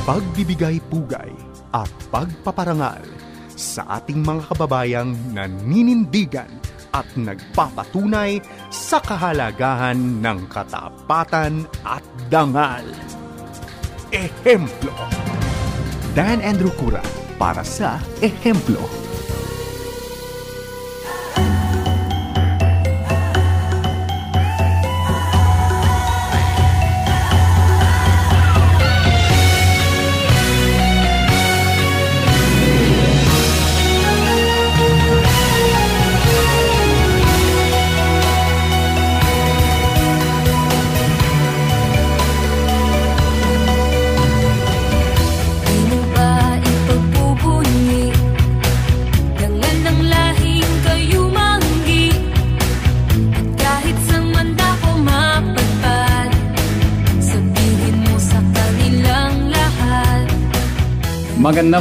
pagbibigay pugay at pagpaparangal sa ating mga kababayang naninindigan at nagpapatunay sa kahalagahan ng katapatan at dangal. Ehemplo. Dan Andrew Cura para sa Ehemplo.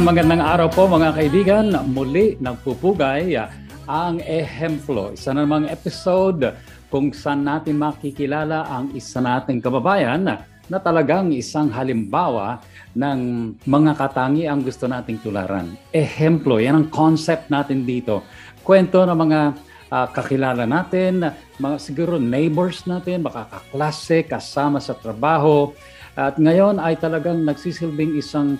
Magandang araw po mga kaibigan. Muli nagpupugay ang Ehemplo. Isa na namang episode kung saan natin makikilala ang isa nating kababayan na talagang isang halimbawa ng mga katangiang gusto nating tularan. Ehemplo, yan ang concept natin dito. Kwento ng mga kakilala natin, mga siguro neighbors natin, makakaklase, kasama sa trabaho. At ngayon ay talagang nagsisilbing isang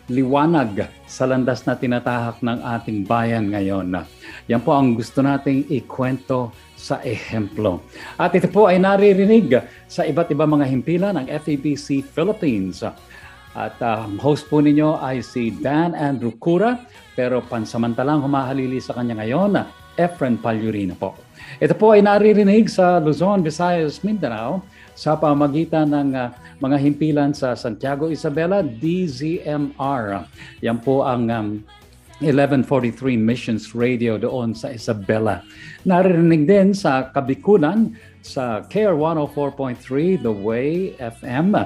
liwanag sa landas na tinatahak ng ating bayan ngayon. Yan po ang gusto nating ikwento sa Ehemplo. At ito po ay naririnig sa iba't ibang mga himpilan ng FEBC Philippines. At host po ninyo ay si Dan Andrew Cura, pero pansamantalang humahalili sa kanya ngayon, Efren Palyurina po. Ito po ay naririnig sa Luzon, Visayas, Mindanao sa pamagitan ng mga himpilan sa Santiago Isabela, DZMR. Yan po ang 1143 Missions Radio doon sa Isabela. Naririnig din sa Kabikulan sa KR 104.3 The Way FM.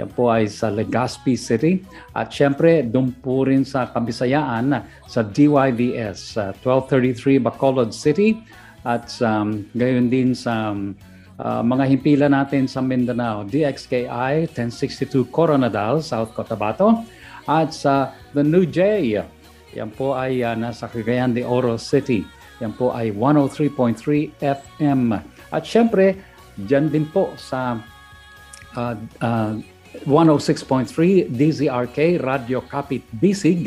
Yan po ay sa Legazpi City. At syempre, doon po rin sa Kabisayaan sa DYVS 1233 Bacolod City. At gayon din sa mga himpilan natin sa Mindanao, DXKI 1062 Coronadal, South Cotabato, at sa The New J, yan po ay nasa Cagayan de Oro City, yan po ay 103.3 FM. At syempre, dyan din po sa 106.3 DZRK Radio Kapit Bisig,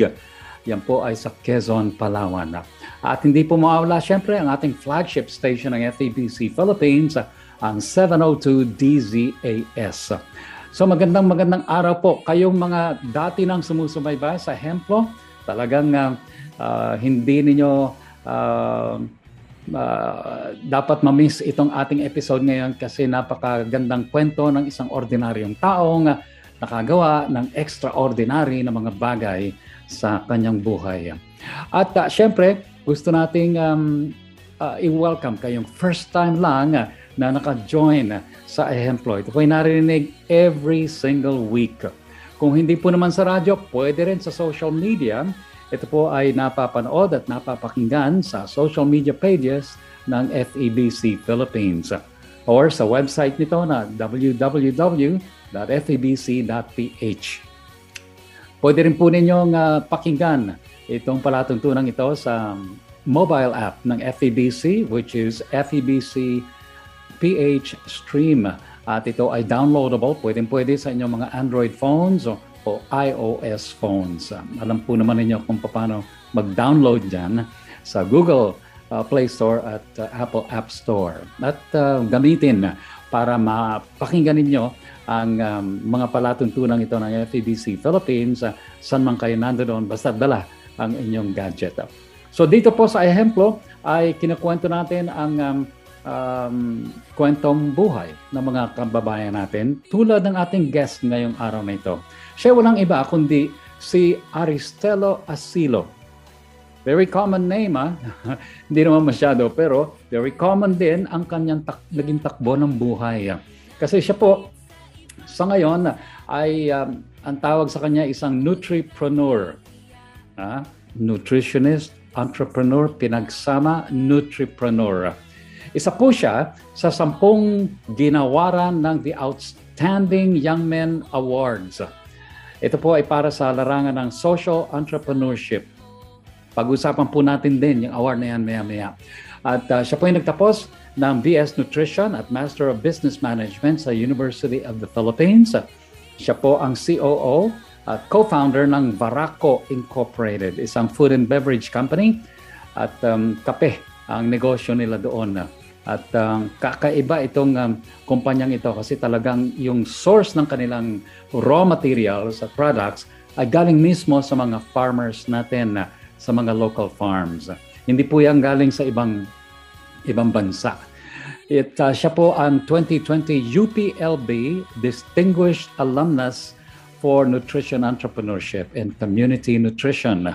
yan po ay sa Quezon, Palawan. At hindi po mawawala syempre ang ating flagship station ng FEBC Philippines, ang 702 DZAS. So magandang araw po. Kayong mga dati nang sumusubaybay sa Ehemplo, talagang hindi ninyo dapat ma-miss itong ating episode ngayon kasi napakagandang kwento ng isang ordinaryong taong nakagawa ng extraordinary na mga bagay sa kanyang buhay. At syempre, gusto nating i-welcome kayong first time lang na naka-join sa Ehemplo. Ito po ay narinig every single week. Kung hindi po naman sa radyo, pwede rin sa social media. Ito po ay napapanood at napapakinggan sa social media pages ng FEBC Philippines or sa website nito na www.febc.ph. Pwede rin po ninyong pakinggan itong palatuntunan ito sa mobile app ng FEBC, which is FEBC PH Stream. At ito ay downloadable. Pwede sa inyong mga Android phones o iOS phones. Alam po naman ninyo kung paano mag-download dyan sa Google Play Store at Apple App Store. At gamitin para mapakinggan ninyo ang mga palatuntunan ito ng FEBC Philippines saan man kayo nandoon, basta dala ang inyong gadget. So dito po sa Ehemplo ay kinakwento natin ang kwentong buhay ng mga kababayan natin tulad ng ating guest ngayong araw na ito. Siya walang iba kundi si Aristelo Asilo. Very common name, hindi naman masyado, pero very common din ang kanyang naging takbo ng buhay. Kasi siya po, sa ngayon, ay ang tawag sa kanya isang nutripreneur. Nutritionist, entrepreneur, pinagsama, nutripreneur. Isa po siya sa 10 ginawaran ng The Outstanding Young Men Awards. Ito po ay para sa larangan ng social entrepreneurship. Pag-usapan po natin din yung award na yan maya-maya. At siya po ay nagtapos ng BS Nutrition at Master of Business Management sa University of the Philippines. Siya po ang COO at co-founder ng Varaco Incorporated, isang food and beverage company. At kape ang negosyo nila doon. At kakaiba itong kumpanyang ito kasi talagang yung source ng kanilang raw materials at products ay galing mismo sa mga farmers natin, sa mga local farms. Hindi po yan galing sa ibang bansa. Siya po ang 2020 UPLB Distinguished Alumnus for Nutrition Entrepreneurship and Community Nutrition.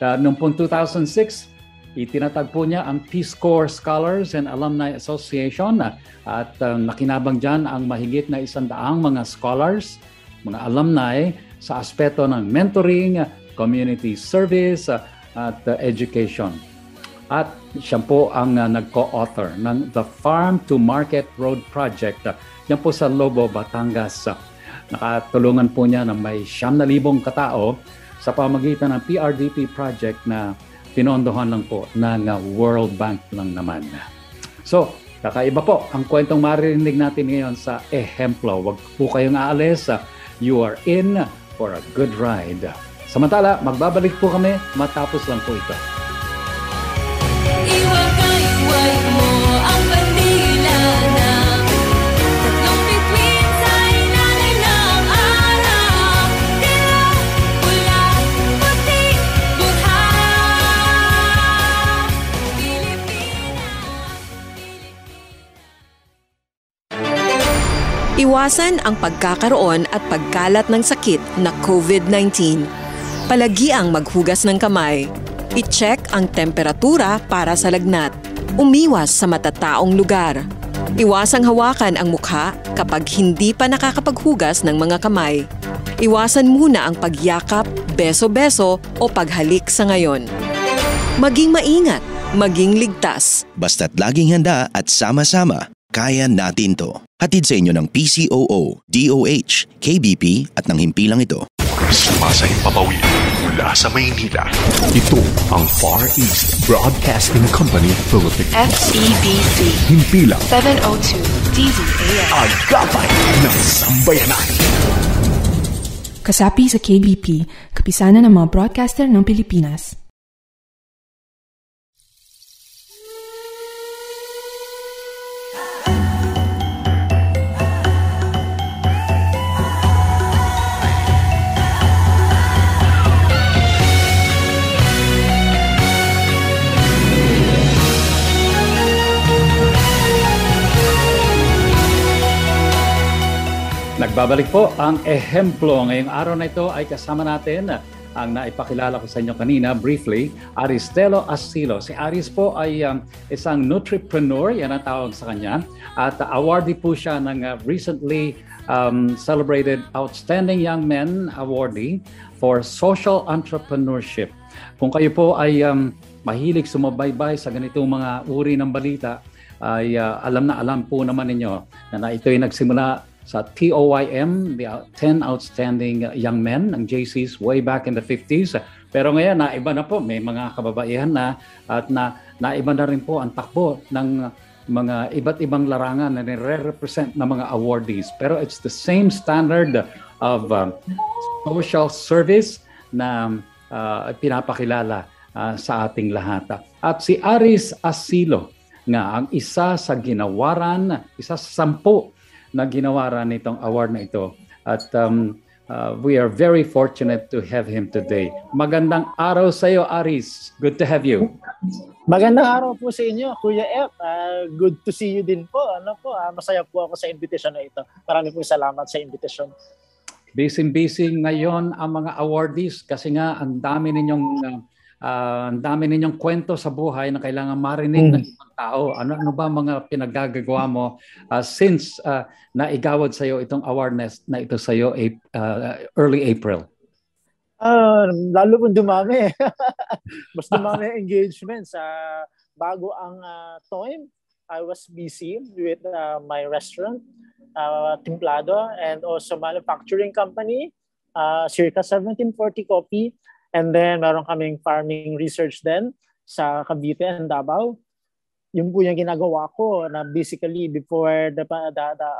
Noong 2006, itinatag po niya ang Peace Corps Scholars and Alumni Association at nakinabang dyan ang mahigit na 100 mga scholars, mga alumni sa aspeto ng mentoring, community service at education. At siya po ang nag-co-author ng The Farm to Market Road Project. Yan po sa Lobo, Batangas. Nakatulungan po niya ng may 9,000 katao sa pamagitan ng PRDP project na pinondohan lang po ng World Bank lang naman. So, kakaiba po ang kwentong maririnig natin ngayon sa ehemplo. Huwag po kayong aalis. You are in for a good ride. Samantala, magbabalik po kami matapos lang po ito. Iwagay mo ang bandila ng tatlong bituin sa ilalim ng araw. Dilaw, pula, puti, buhay. Pilipinas. Iwasan ang pagkakaroon at pagkalat ng sakit na COVID-19. Palagiang maghugas ng kamay. I-check ang temperatura para sa lagnat. Umiwas sa matataong lugar. Iwasang hawakan ang mukha kapag hindi pa nakakapaghugas ng mga kamay. Iwasan muna ang pagyakap, beso-beso o paghalik sa ngayon. Maging maingat, maging ligtas. Basta't laging handa at sama-sama, kaya natin to. Hatid sa inyo ng PCOO, DOH, KBP at ng himpilang ito. Sumasahimpapawid mula sa Maynila. Ito ang Far East Broadcasting Company Philippines. FEBC Himpilang 702 DZAM. Agapay ng Sambayanan. Kasapi sa KBP, kapisanan ng mga broadcaster ng Pilipinas. Nagbabalik po ang ehemplo. Ngayong araw na ito ay kasama natin ang naipakilala ko sa inyo kanina briefly, Aristelo Asilo. Si Aris po ay isang nutripreneur, yan ang tawag sa kanya. At awardee po siya ng recently celebrated Outstanding Young Men Awardee for Social Entrepreneurship. Kung kayo po ay mahilig sumabaybay sa ganitong mga uri ng balita, ay alam na alam po naman ninyo na ito ay nagsimula sa TOYM, the 10 Outstanding Young Men ng JCs way back in the 50s. Pero ngayon, naiba na po. May mga kababaihan na at naiba na rin po ang takbo ng mga iba't ibang larangan na nire-represent ng mga awardees. Pero it's the same standard of social service na pinapakilala sa ating lahat. At si Aris Asilo nga ang isa sa ginawaran, isa sa 10 na ginawaran nitong award na ito. At we are very fortunate to have him today. Magandang araw sa iyo, Aris. Good to have you. Magandang araw po sa inyo, Kuya F. Good to see you din po. Masaya po ako sa invitation na ito. Maraming po salamat sa invitation. Busy ngayon ang mga awardees kasi nga ang dami ninyong kwento sa buhay na kailangan marinig ng ibang tao. Ano ba mga pinaggagawa mo since naigawad sa iyo itong awareness na ito sa iyo early April? Lalo pong dumami. Mas dumami engagements. Bago ang TOYM, I was busy with my restaurant, Timplado, and also manufacturing company. circa 1740 copy. And then meron kaming farming research din sa Cavite and Davao. Yun po yung ginagawa ko na basically before the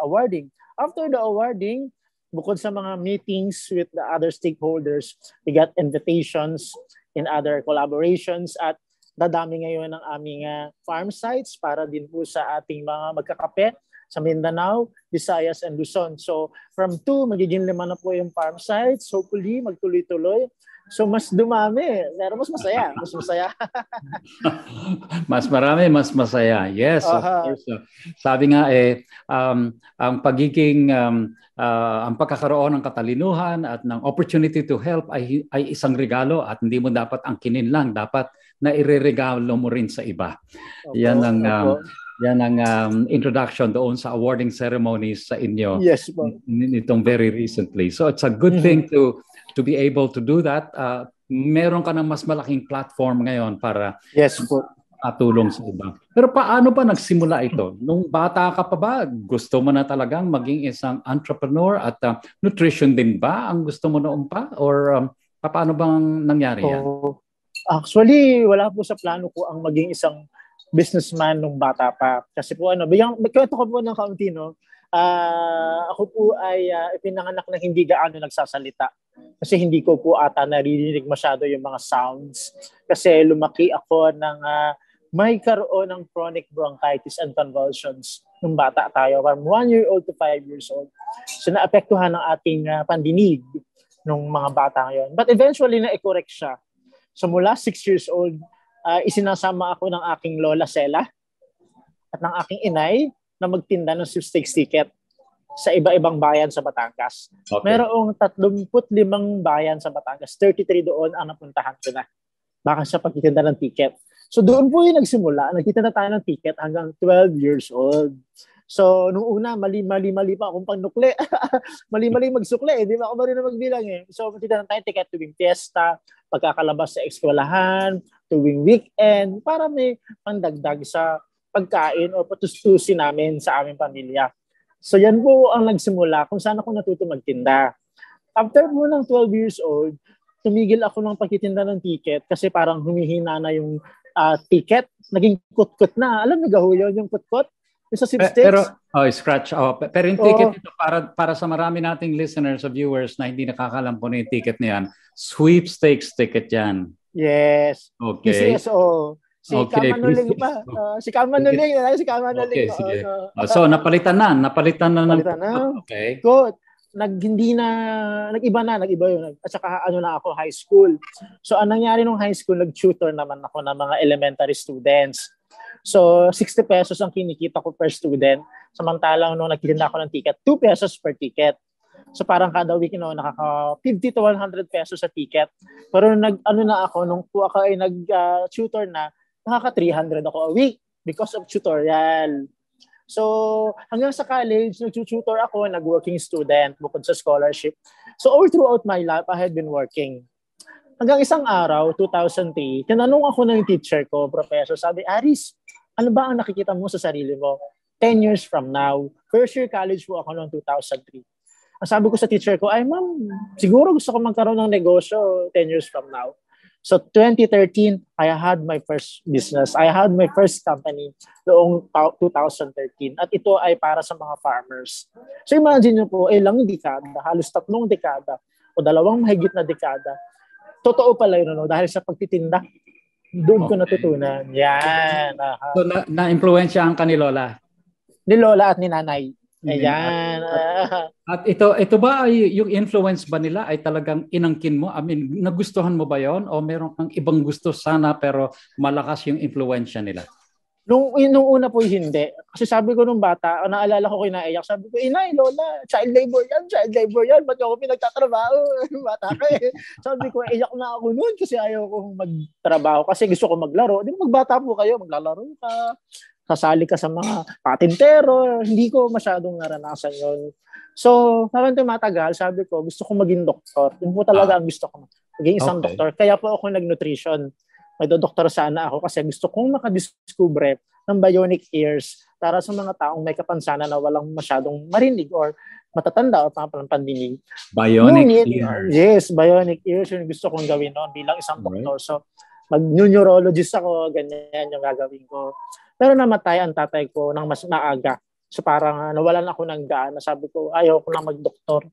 awarding. After the awarding, bukod sa mga meetings with the other stakeholders, we got invitations in other collaborations at dadami ngayon ng aming farm sites para din po sa ating mga magkakape sa Mindanao, Visayas, and Luzon. So from 2, magiging 5 na po yung farm sites. Hopefully, magtuloy-tuloy. So mas dumami. Pero mas masaya. Mas masaya. Mas marami, mas masaya. Yes, of course. Sabi nga ang pagiging ang pagkakaroon ng katalinuhan at ng opportunity to help ay isang regalo at hindi mo dapat angkinin lang, dapat na ireregalo mo rin sa iba. Yan ang introduction doon sa awarding ceremonies sa inyo. Yes, po. Nitong very recently. So it's a good thing to be able to do that. Meron ka ng mas malaking platform ngayon para tulong sa iba. Pero paano ba nagsimula ito? Nung bata ka pa ba, gusto mo na talagang maging isang entrepreneur at nutrition din ba ang gusto mo noon pa? Or paano bang nangyari yan? Actually, wala po sa plano ko ang maging isang businessman nung bata pa. Kasi po magkwento ko po ng kaunti, no? Ako po ay ipinanganak na hindi gaano nagsasalita. Kasi hindi ko po ata naririnig masyado yung mga sounds. Kasi lumaki ako ng may karoon ng chronic bronchitis and convulsions nung bata tayo. From 1-year-old to 5 years old. So naapektuhan ng ating pandinig nung mga bata ngayon. But eventually na-correct siya. So mula 6 years old, isinasama ako ng aking lola Sela at ng aking inay na magtinda ng sweepstakes ticket sa iba-ibang bayan sa Batangas. Okay. Merong 35 bayan sa Batangas. 33 doon ang napuntahan ko na. Baka sa pagtitinda ng ticket. So doon po yung nagsimula. Nagtitinda tayo ng ticket hanggang 12 years old. So nung una, mali pa akong panukli. mali magsukli. Hindi ba ako marunong magbilang eh. So magtitinda tayo ticket tuwing fiesta, pagkakalabas sa eskwelahan, tuwing weekend, para may pandagdag sa pagkain o patustusin namin sa aming pamilya. So yan po ang nagsimula kung saan ako natuto magtinda. After po ng 12 years old, tumigil ako ng pagtitinda ng ticket kasi parang humihina na yung ticket. Naging kutkot na. Alam niyo gaho yun, yung kutkot? Yung sa sweepstakes? Pero scratch. Pero yung ticket ito, para sa marami nating listeners o viewers na hindi nakakalam po na yung ticket niyan, sweepstakes ticket yan. Yes. Okay. PCSO. Si Kamanuling pa. Si Kamanuling. Okay, sige. So, napalitan na. Okay. Good. Nag-iba yun. At saka na ako, high school. So, ang nangyari nung high school, nag-tutor naman ako ng mga elementary students. So, 60 pesos ang kinikita ko per student. Samantalang nung nagtitinda ako ng ticket, 2 pesos per ticket. So parang kada week nakaka 50 to 100 pesos sa ticket. Pero nung ako ay nag-tutor na, nakaka 300 ako a week because of tutorial. So hanggang sa college, nag-tutor ako, nag-working student bukod sa scholarship. So all throughout my life, I had been working. Hanggang isang araw, 2003, tinanong ako ng teacher ko, professor, sabi, Aris, ano ba ang nakikita mo sa sarili mo 10 years from now? First year college po ako noong 2003. Ang sabi ko sa teacher ko, ay ma'am, siguro gusto ko magkaroon ng negosyo 10 years from now. So 2013, I had my first business. I had my first company noong 2013. At ito ay para sa mga farmers. So imagine nyo po, ilang dekada, halos 3 dekada o 2 mahigit na dekada. Totoo pala yun, dahil sa pagtitinda. Doon ko natutunan. Yan. So na-influensyahan ka ni Lola? Ni Lola at ni Nanay. Ayan. At ito ba ay yung influence ba nila ay talagang inangkin mo? I mean, nagustuhan mo ba yon o meron kang ibang gusto sana pero malakas yung influensya nila? Nung una po hindi. Kasi sabi ko nung bata, naalala ko kinaiyak, sabi ko, Inay, Lola, child labor yan. Ba't ako pinagtatrabaho? Bata ka eh. Sabi ko, iyak na ako noon kasi ayaw kong magtrabaho kasi gusto ko maglaro. Di ba magbata po kayo, maglalaro ka. Sasali ka sa mga patintero, hindi ko masyadong naranasan yun. So, parang tumatagal, sabi ko, gusto ko maging doktor. Yun po talaga ang gusto ko. Maging isang doktor. Kaya po ako nag-nutrition. May doktor sana ako kasi gusto kong makadiscover ng bionic ears para sa mga taong may kapansanan na walang masyadong marinig or matatanda o pandinig. Bionic ear. Yes, bionic ears yung gusto kong gawin noon bilang isang doktor. So, mag-neurologist ako, ganyan yung gagawin ko. Pero namatay ang tatay ko ng mas maaga. So parang nawalan ako ng gaan. Sabi ko, ayaw ko na mag-doktor.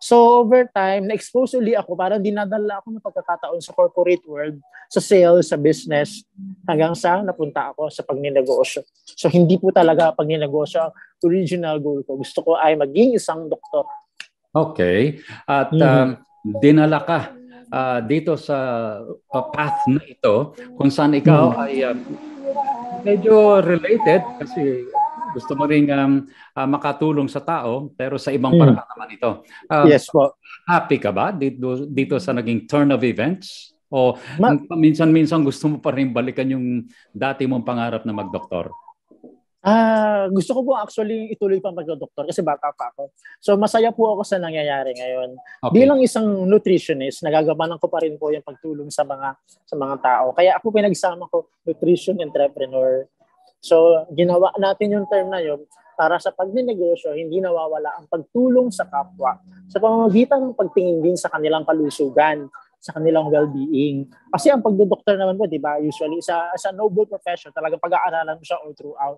So over time, na-expose uli ako. Parang dinadala ako ng pagkakataon sa corporate world, sa sales, sa business, hanggang sa napunta ako sa pagninegosyo. So hindi po talaga pagninegosyo ang original goal ko. Gusto ko ay maging isang doktor. Okay. At dinala ka dito sa path na ito kung saan ikaw ay medyo related kasi gusto mo rin makatulong sa tao pero sa ibang paraan naman ito. Yes po. Happy ka ba dito sa naging turn of events? O minsan-minsan gusto mo pa rin balikan yung dati mong pangarap na magdoktor? Gusto ko po actually ituloy pa magdoktor kasi bata pa ako. So masaya po ako sa nangyayari ngayon. Okay. Bilang isang nutritionist, nagagampanan ko pa rin po yung pagtulong sa mga tao. Kaya ako pinagsama ko nutrition entrepreneur. So, ginawa natin yung term na yun para sa pagninegosyo, hindi nawawala ang pagtulong sa kapwa sa pamamagitan ng pagtingin din sa kanilang kalusugan, sa kanilang well-being. Kasi ang pagdodoktor naman po, di ba, usually sa noble profession, talagang pag-aaralan mo siya all throughout.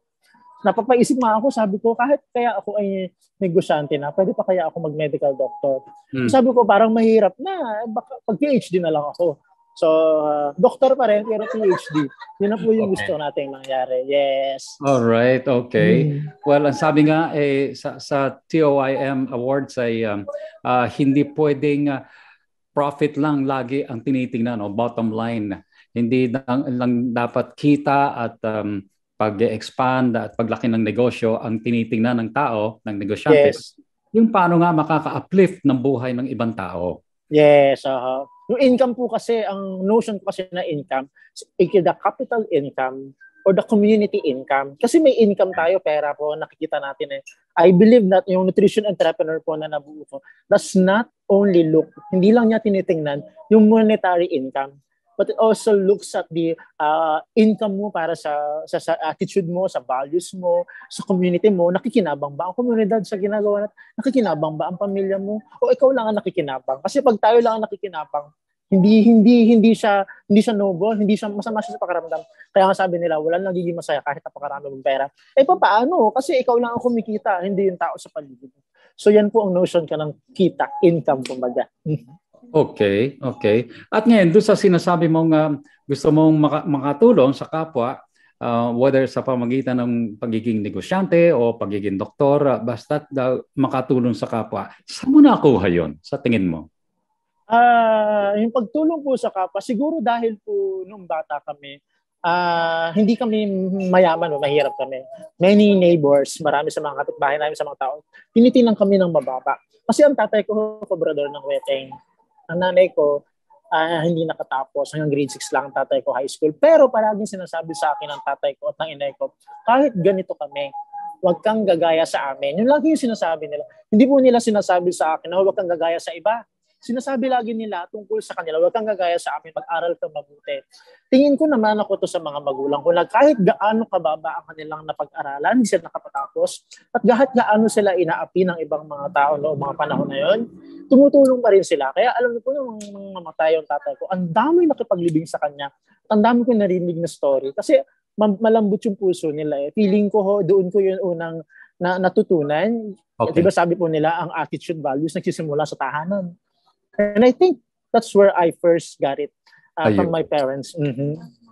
Napapaisip nga ako, sabi ko, kahit kaya ako ay negosyante na, pwede pa kaya ako mag-medical doctor. Sabi ko, parang mahirap na, baka pag-PhD na lang ako. So, doktor pa rin, pero PhD. Yun na po yung gusto nating mangyari. Yes. All right, okay. Well, ang sabi nga sa TOIM Awards ay hindi pwedeng profit lang lagi ang tinitingnan o bottom line. Hindi lang dapat kita at pag-expand at paglaki ng negosyo ang tinitingnan ng tao, ng negosyante. Yes. Yung paano nga makaka-uplift ng buhay ng ibang tao. Yes, yung income po kasi, ang notion ko kasi na income, the capital income or the community income. Kasi may income tayo, pera po, nakikita natin eh. I believe that yung nutrition entrepreneur po na nabuo ko does not only look, hindi lang niya tinitingnan yung monetary income, but it also looks at the income mo para sa attitude mo, sa values mo, sa community mo. Nakikinabang ba ang komunidad sa ginagawa natin? Nakikinabang ba ang pamilya mo? O ikaw lang ang nakikinabang? Kasi pag tayo lang ang nakikinabang, hindi siya noble, hindi siya masama siya sa pakiramdam. Kaya nga sabi nila, walang nagiging masaya kahit napakarami mong pera. Paano? Kasi ikaw lang ang kumikita, hindi yung tao sa paligid. So yan po ang notion ka ng kita, income kumbaga. Okay. At ngayon, doon sa sinasabi mong gusto mong makatulong sa kapwa, whether sa pamagitan ng pagiging negosyante o pagiging doktor, basta makatulong sa kapwa, saan mo nakuha yun sa tingin mo? Yung pagtulong po sa kapwa, siguro dahil po nung bata kami, hindi kami mayaman o mahirap kami. Many neighbors, marami sa mga kapitbahay namin, sa mga tao, tinitingnan kami ng mababa. Kasi ang tatay ko, kobrador ng Weteng. Ang nanay ko, hindi nakatapos. Hanggang grade 6 lang ang tatay ko, high school. Pero palaging sinasabi sa akin ng tatay ko at ng inay ko, kahit ganito kami, huwag kang gagaya sa amin. Yun lagi yung sinasabi nila. Hindi po nila sinasabi sa akin na huwag kang gagaya sa iba. Sinasabi lagi nila tungkol sa kanila, huwag kang gagaya sa amin, mag-aral ka mabuti. Tingin ko naman ako to sa mga magulang ko na kahit gaano kababa ang kanilang napag-aralan, hindi sila nakapatapos, at kahit gaano sila inaapi ng ibang mga tao noong mga panahon na yun, tumutulong pa rin sila. Kaya alam niyo po nung mamatay yung tatay ko, ang dami nakipaglibing sa kanya. Ang dami ko narinig na story. Kasi malambot yung puso nila eh. Feeling ko doon ko yun unang natutunan. Okay. Diba sabi po nila, ang attitude values nagsisimula sa tahanan. And I think that's where I first got it from my parents.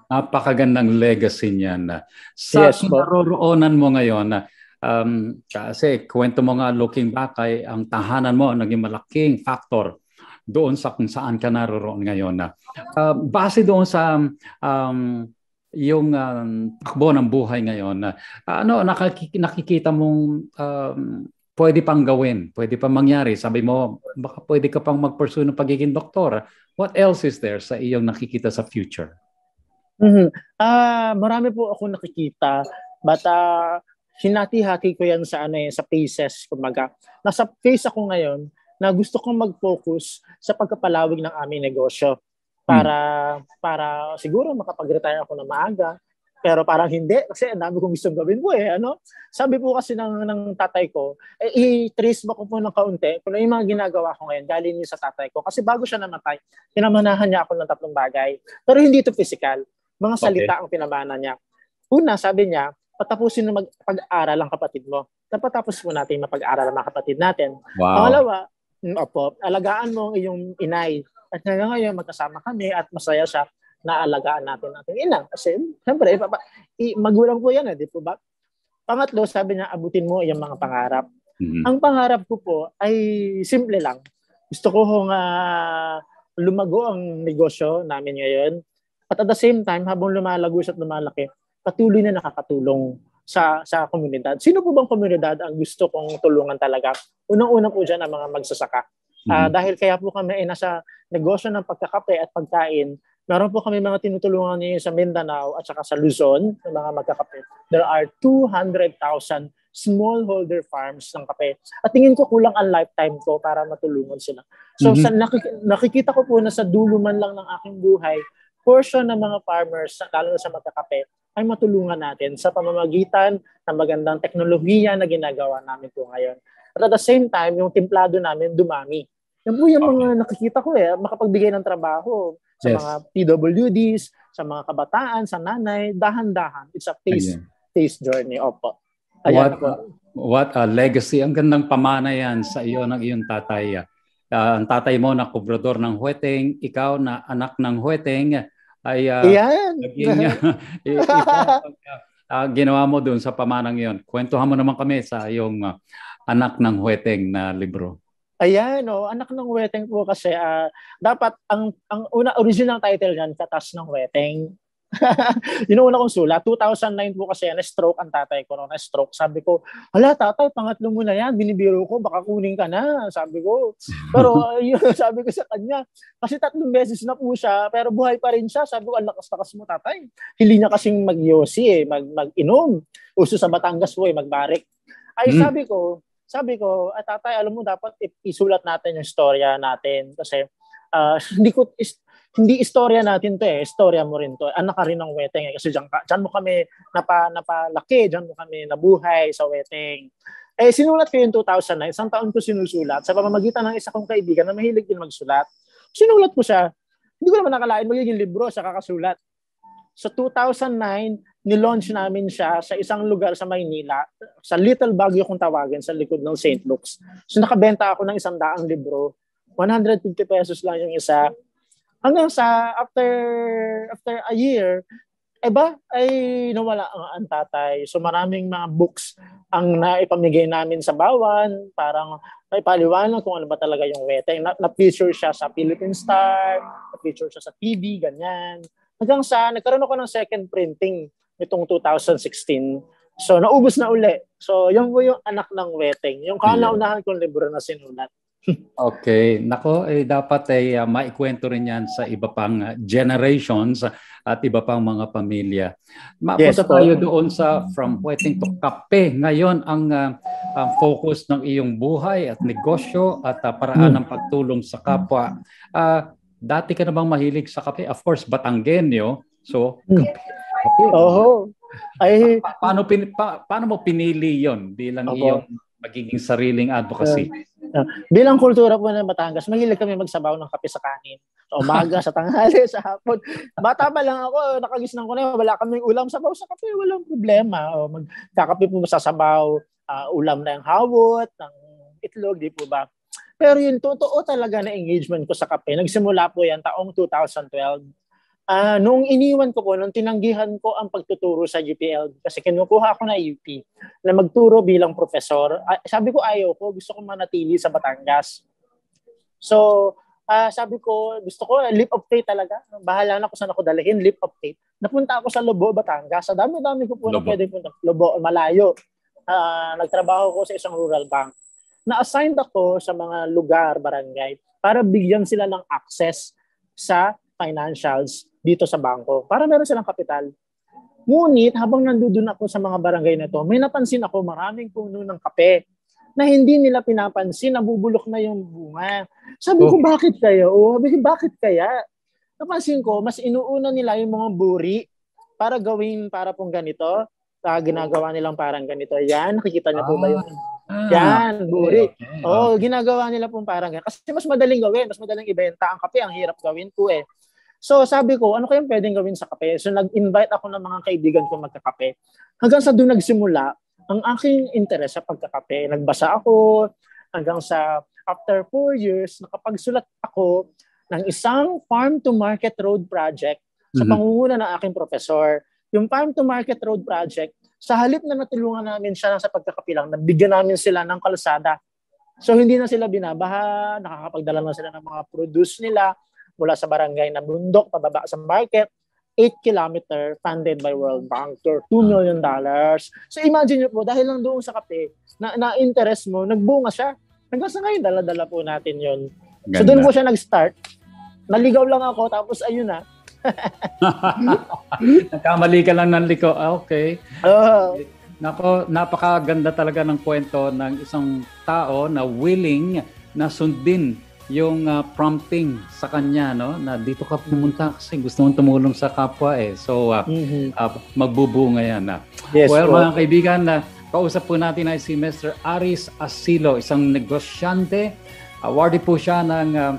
Napakagandang legacy niyan. Sa naroroonan mo ngayon, kasi kwento mo nga looking back ay ang tahanan mo naging malaking factor doon sa kung saan ka naroroon ngayon. Base doon sa yung takbo ng buhay ngayon, nakikita mong pwede pang gawin, pwede pang mangyari. Sabi mo, baka pwede ka pang mag-pursue ng pagiging doktor. What else is there sa iyong nakikita sa future? Marami po ako nakikita, but hinati-hati ko yan sa sa phases. Kumaga, nasa phase ako ngayon na gusto kong mag-focus sa pagkapalawig ng aming negosyo para siguro makapag-retire ako na maaga. Pero parang hindi kasi ang dami kong gustong gawin po ano. Sabi po kasi ng tatay ko, i-trace mo ko po ng kaunti kung ano yung mga ginagawa ko ngayon galing niya sa tatay ko. Kasi bago siya namatay, pinamanahan niya ako ng 3 bagay. Pero hindi ito physical. Mga salita ang pinamana niya. Una, sabi niya, patapusin na mag-aral ang kapatid mo. Napatapos mo natin mapag-aral ang mga kapatid natin. Wow. Pangalawa, alagaan mo ang iyong inay. At ngayon, magkasama kami at masaya siya na alagaan natin ating ina. Kasi, siyempre, magulang po yan, di po ba? Pangatlo, sabi niya, abutin mo yung mga pangarap. Ang pangarap ko po ay simple lang. Gusto ko lumago ang negosyo namin ngayon. At at the same time, habang lumalago at lumalaki, patuloy na nakakatulong sa komunidad. Sino po bang komunidad ang gusto kong tulungan talaga? Unang-una po dyan ang mga magsasaka. Dahil kaya po kami nasa negosyo ng pagkakape at pagkain, meron po kami mga tinutulungan niyo sa Mindanao at saka sa Luzon, ng mga magkakape. There are 200,000 smallholder farms ng kape. At tingin ko kulang ang lifetime ko para matulungan sila. So nakikita ko po na sa dulo man lang ng aking buhay, portion ng mga farmers, lalo na sa magkakape, ay matulungan natin sa pamamagitan ng magandang teknolohiya na ginagawa namin po ngayon. At at the same time, yung templado namin dumami. Yan po yung mga nakikita ko makapagbigay ng trabaho sa mga PWDs, sa mga kabataan, sa nanay, dahan-dahan. It's a taste journey. Opo. Ayan What a legacy. Ang gandang pamana yan sa iyo ng iyong tatay. Ang tatay mo na kubrador ng Hueteng, ikaw na anak ng Hueteng, ay ginawa mo dun sa pamanang yon. Kwentuhan mo naman kami sa iyong anak ng Hueteng na libro. Ayan, anak ng Hueteng po kasi dapat ang original title niyan, Katas ng Hueteng. Yun ang una kong sulat. 2009 po kasi na-stroke ang tatay ko. Na-stroke. Sabi ko, hala tatay, pangatlo mo na yan. Binibiro ko, baka kunin ka na. Sabi ko. Pero sabi ko sa kanya, kasi 3 beses na po siya, pero buhay pa rin siya. Sabi ko, ang lakas-lakas mo tatay. Hili niya kasing mag-yosi mag-inom. Uso sa Batangas po magbarik. Ay sabi ko, tatay, alam mo, dapat isulat natin yung storya natin. Kasi hindi istorya natin to istorya mo rin to. Anak ka rin ng Hueteng kasi dyan mo kami napalaki, dyan mo kami nabuhay sa Hueteng. Sinulat ko yung 2009, isang taon ko sinusulat sa pamamagitan ng isa kong kaibigan na mahilig din magsulat. Sinulat ko siya. Hindi ko naman nakalain magiging libro sa kakasulat. Sa 2009, nilaunch namin siya sa isang lugar sa Maynila, sa Little Baguio kung tawagin, sa likod ng St. Luke's. So nakabenta ako ng 100 libro. 150 pesos lang yung isa. Hanggang sa after a year, ay nawala ang tatay. So maraming mga books ang naipamigay namin sa bawan, parang may paliwanag kung ano ba talaga yung Hueteng. Na-feature siya sa Philippine Star, na-feature siya sa TV, ganyan. Hanggang sa nagkaroon ako ng second printing nitong 2016. So naubos na uli. So yun po yung anak ng Hueteng. Yung kauna-unahan kong libro na sinulat. Okay. Nako, dapat maikwento rin yan sa iba pang generations at iba pang mga pamilya. Mapunta tayo doon sa from Hueteng to kape. Ngayon, ang focus ng iyong buhay at negosyo at paraan ng pagtulong sa kapwa. Dati ka na bang mahilig sa kape? Of course, Batanggenyo. So, kape. Paano mo pinili yon bilang iyong magiging sariling advocacy? Bilang kultura po ng Batangas, mahilig kami magsabaw ng kape sa kanin. Sa umaga, sa tanghali, sa hapon. Bata pa lang ako, nakagisnan ko na wala kaming ulam, sabaw sa kape, walang problema. Magkakape po sasabaw, ulam na yung hawot, ng itlog, di po ba? Pero yung totoo talaga na engagement ko sa kape, nagsimula po yan taong 2012. Noong iniwan ko po, nung tinanggihan ko ang pagtuturo sa UPL, kasi kinukuha ako na UP na magturo bilang profesor, sabi ko ayaw ko, gusto ko manatili sa Batangas. So, sabi ko, gusto ko, leap of faith talaga. Bahala na kung saan ako dalhin, leap of faith. Napunta ako sa Lobo, Batangas. Sa dami-dami ko po na pwede punta. Lobo, malayo. Nagtrabaho ko sa isang rural bank. Na-assigned ako sa mga lugar, barangay, para bigyan sila ng access sa financials dito sa bangko para meron silang kapital. Ngunit habang nandoon ako sa mga barangay na to, may napansin ako maraming puno ng kape na hindi nila pinapansin, nabubulok na yung bunga. Sabi ko, bakit kaya? Bakit kaya? Napansin ko, mas inuuna nila yung mga buri para gawin para pong ganito, ginagawa nilang parang ganito. Yan, nakikita niyo po ba yun? Yan, buri. Okay. Ginagawa nila pong parang ganyan. Kasi mas madaling gawin, mas madaling ibenta. Ang kape, ang hirap gawin po eh. So sabi ko, ano kayang pwedeng gawin sa kape? So nag-invite ako ng mga kaibigan ko magkakape. Hanggang sa doon nagsimula ang aking interest sa pagkakape. Nagbasa ako hanggang sa after 4 years, nakapagsulat ako ng isang farm-to-market road project sa pangunguna ng aking professor. Yung farm-to-market road project, sa halip na natulungan namin siya sa pagkakapilang, nabigyan namin sila ng kalsada. So hindi na sila binabaha, nakakapagdala na sila ng mga produce nila mula sa barangay na bundok pababa sa market. 8 kilometer funded by World Bank for $2 million. So imagine nyo po, dahil lang doon sa kape, na-interest mo, nagbunga siya. Hanggang sa ngayon, dala-dala po natin yun. So doon po siya nag-start. Naligaw lang ako, tapos ayun na. Nagkamali ka lang ng liko. Okay. Nako, napakaganda talaga ng kwento ng isang tao na willing na sundin yung prompting sa kanya, no? Na dito ka pumunta kasi gusto mong tumulong sa kapwa eh. So, magbubunga yan. Yes, well, po. mga kaibigan, kausap po natin ay si Mr. Aris Asilo, isang negosyante. Awarded po siya ng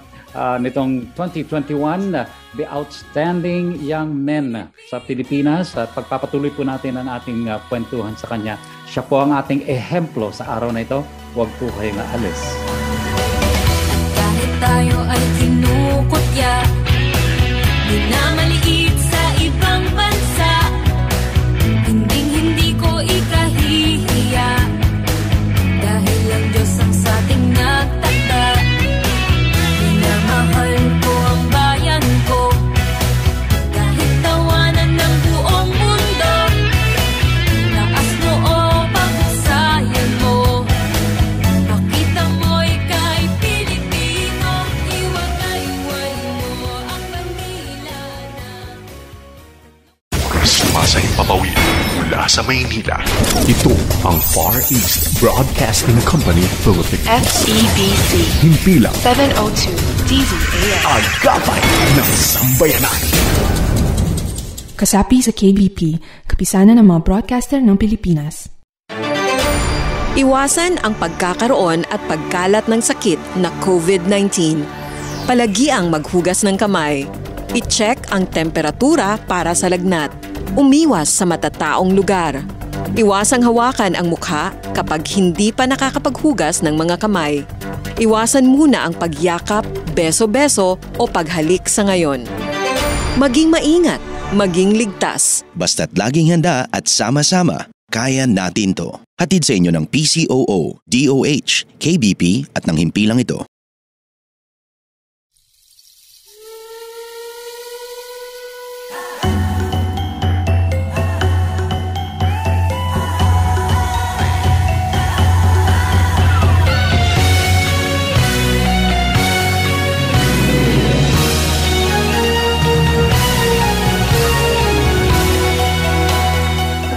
nitong 2021, the Outstanding Young Men sa Pilipinas. At pagpapatuloy po natin ang ating kwentuhan sa kanya. Siya po ang ating ehemplo sa araw na ito. Huwag po kayong aalis. Kahit tayo ay kinukutya, minamaliit sa ibang bansa, hindi ko ikahihiya, dahil ang Diyos ang sating nagtakda. Minamahal ko ang bayan ko, kahit tawanan ng buong mundo, taas noo paghusayan mo, pakita mo'y kay Pilipino, iwagay-way mo ang bandila na. Sumasahing papawid mula sa Maynila. Ito ang Far East Broadcasting Company Philippines. FEBC Himpilang 702 DZAS. agapay ng sambayanan. Kasapi sa KBP, kapisanan ng mga broadcaster ng Pilipinas. Iwasan ang pagkakaroon at pagkalat ng sakit na COVID-19. Palagiang maghugas ng kamay. I-check ang temperatura para sa lagnat. Umiwas sa matataong lugar. Iwasang hawakan ang mukha kapag hindi pa nakakapaghugas ng mga kamay. Iwasan muna ang pagyakap, beso-beso o paghalik sa ngayon. Maging maingat, maging ligtas. Basta't laging handa at sama-sama, kaya natin to. Hatid sa inyo ng PCOO, DOH, KBP at ng himpilang ito.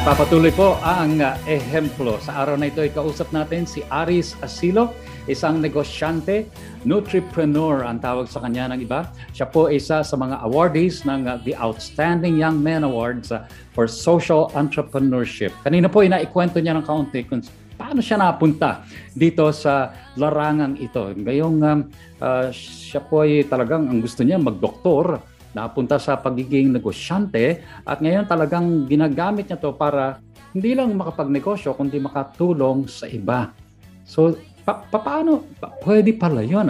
Papatuloy po ang ehemplo. Sa araw na ito, ikausap natin si Aris Asilo, isang negosyante, nutripreneur ang tawag sa kanya ng iba. Siya po isa sa mga awardees ng the Outstanding Young Men Awards for Social Entrepreneurship. Kanina po, inaikwento niya ng kaunti kung paano siya napunta dito sa larangang ito. Ngayong siya po ay talagang ang gusto niya magdoktor, napunta sa pagiging negosyante at ngayon talagang ginagamit niya to para hindi lang makapagnegosyo kundi makatulong sa iba. So paano? Pwede pala yun.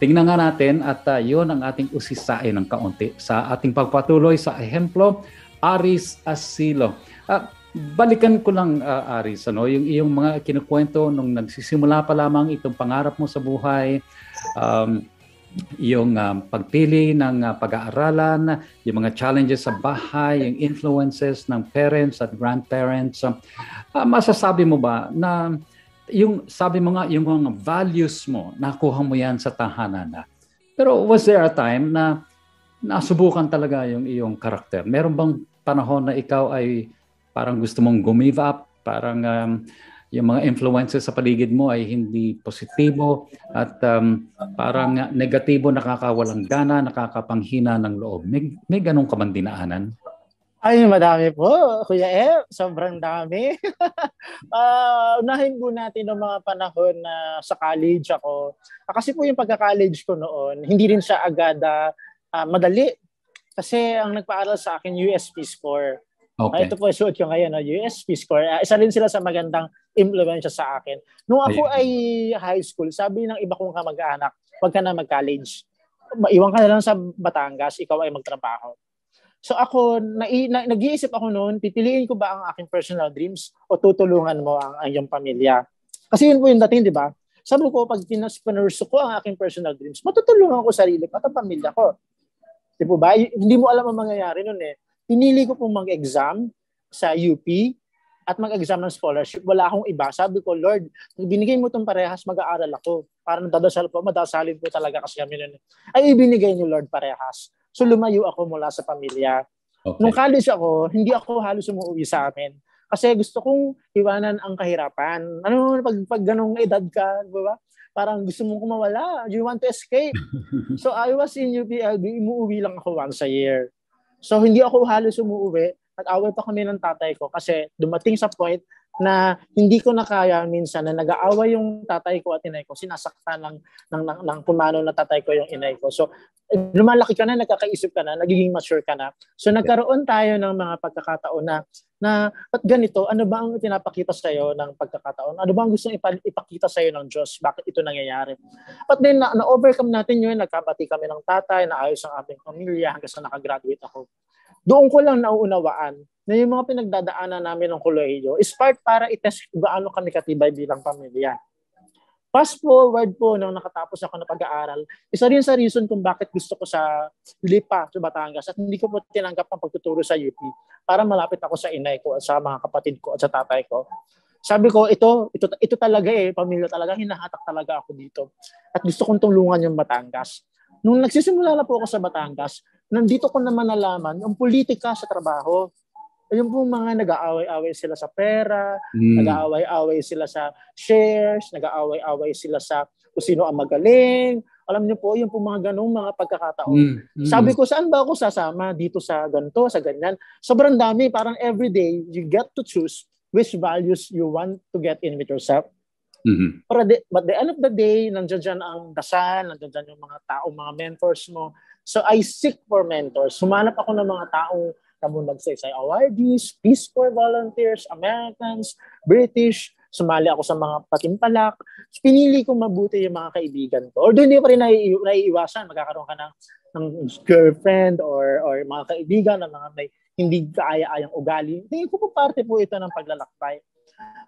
Tingnan nga natin at yun ang ating usisain ng kaunti sa ating pagpatuloy sa ehemplo, Aris Asilo. Balikan ko lang, Aris, yung iyong mga kinukwento nung nagsisimula pa lamang itong pangarap mo sa buhay, yung pagpili ng pag-aaralan, yung mga challenges sa bahay, yung influences ng parents at grandparents. Masasabi mo ba na yung sabi mo nga yung mga values mo, nakuha mo yan sa tahanan na. Pero was there a time na nasubukan talaga yung iyong karakter? Meron bang panahon na ikaw ay parang gusto mong give up, parang yung mga influences sa paligid mo ay hindi positibo at parang negatibo, nakakawalang gana, nakakapanghina ng loob? May ganun ka man dinaanan? Ay, madami po, Kuya sobrang dami. Unahin po natin ng mga panahon na sa college ako. Kasi po yung pagka-college ko noon, hindi rin siya agad madali. Kasi ang nagpaaral sa akin, USP score. Okay. Ito po suot ko ngayon, USP score. Isa rin sila sa magandang impluwensya sa akin. Nung ako ay high school, sabi ng iba kong kamag-anak, huwag ka na mag-college. Iwan ka na lang sa Batangas, ikaw ay magtrabaho. So ako, nag-iisip ako noon, pipiliin ko ba ang aking personal dreams o tutulungan mo ang iyong pamilya? Kasi yun po yung dating, di ba? Sabi ko, pag pinursu ko ang aking personal dreams, matutulungan ko sarili ko at ang pamilya ko. Di po ba? Hindi mo alam ang mangyayari noon eh. Pinili ko pong mag-exam sa UP at mag-exam ng scholarship. Wala akong iba. Sabi ko, Lord, binigay mo itong parehas, mag-aaral ako. Parang dadasal po, madasalin po talaga kasi kami noon. Ay, ibinigay niyo, Lord, parehas. So lumayo ako mula sa pamilya. Okay. Nung college ako, hindi ako halos umuwi sa amin. Kasi gusto kong iwanan ang kahirapan. Ano, pag ganong edad ka, diba? Parang gusto mong kumawala. You want to escape. So I was in UPLB, umuwi lang ako once a year. So hindi ako halos umuwi. Nag-away pa kami ng tatay ko kasi dumating sa point na hindi ko na kaya minsan na nag-aaway yung tatay ko at inay ko, sinasaktan ng pumano na tatay ko yung inay ko. So, lumalaki ka na, nagkakaisip ka na, nagiging mature ka na. So, nagkaroon tayo ng mga pagkakataon na at ganito, ano ba ang pinapakita sa'yo ng pagkakataon? Ano ba ang gustong ipakita sa'yo ng Diyos? Bakit ito nangyayari? But then, na-overcome natin yun, nagkabati kami ng tatay, naayos ang aming pamilya hanggang sa nakagraduate ako. Doon ko lang nauunawaan na yung mga pinagdadaanan namin ng kolehiyo is part para itest kung gaano kami katibay bilang pamilya. Fast forward po nung nakatapos ako ng pag-aaral, isa rin sa reason kung bakit gusto ko sa Lipa, sa Batangas, at hindi ko po tinanggap ang pagtuturo sa UP para malapit ako sa inay ko at sa mga kapatid ko at sa tatay ko. Sabi ko, ito talaga pamilya talaga, hinahatak talaga ako dito. At gusto kong tulungan yung Batangas. Nung nagsisimula na po ako sa Batangas, nandito ko naman nalaman yung politika sa trabaho. Yung po mga nag-aaway-away sila sa pera, nag-aaway-away sila sa shares, nag-aaway-away sila sa kung sino ang magaling. Alam niyo po, yung po mga ganung mga pagkakataon. Sabi ko, saan ba ako sasama? Dito sa ganito, sa ganyan. Sobrang dami, parang everyday, you get to choose which values you want to get in with yourself. Mm-hmm. But the end of the day, nandiyan dyan ang dasal, nandiyan dyan yung mga taong, mga mentors mo. So I seek for mentors. Sumanap ako ng mga taong kamundag sa awardees, Peace Corps volunteers, Americans, British. Sumali ako sa mga patimpalak. Pinili kong mabuti yung mga kaibigan ko. Although hindi pa rin naiiwasan, magkakaroon ka ng girlfriend or mga kaibigan na mga may hindi kaaya-ayang ugali. Tingin ko po parte po ito ng paglalakbay.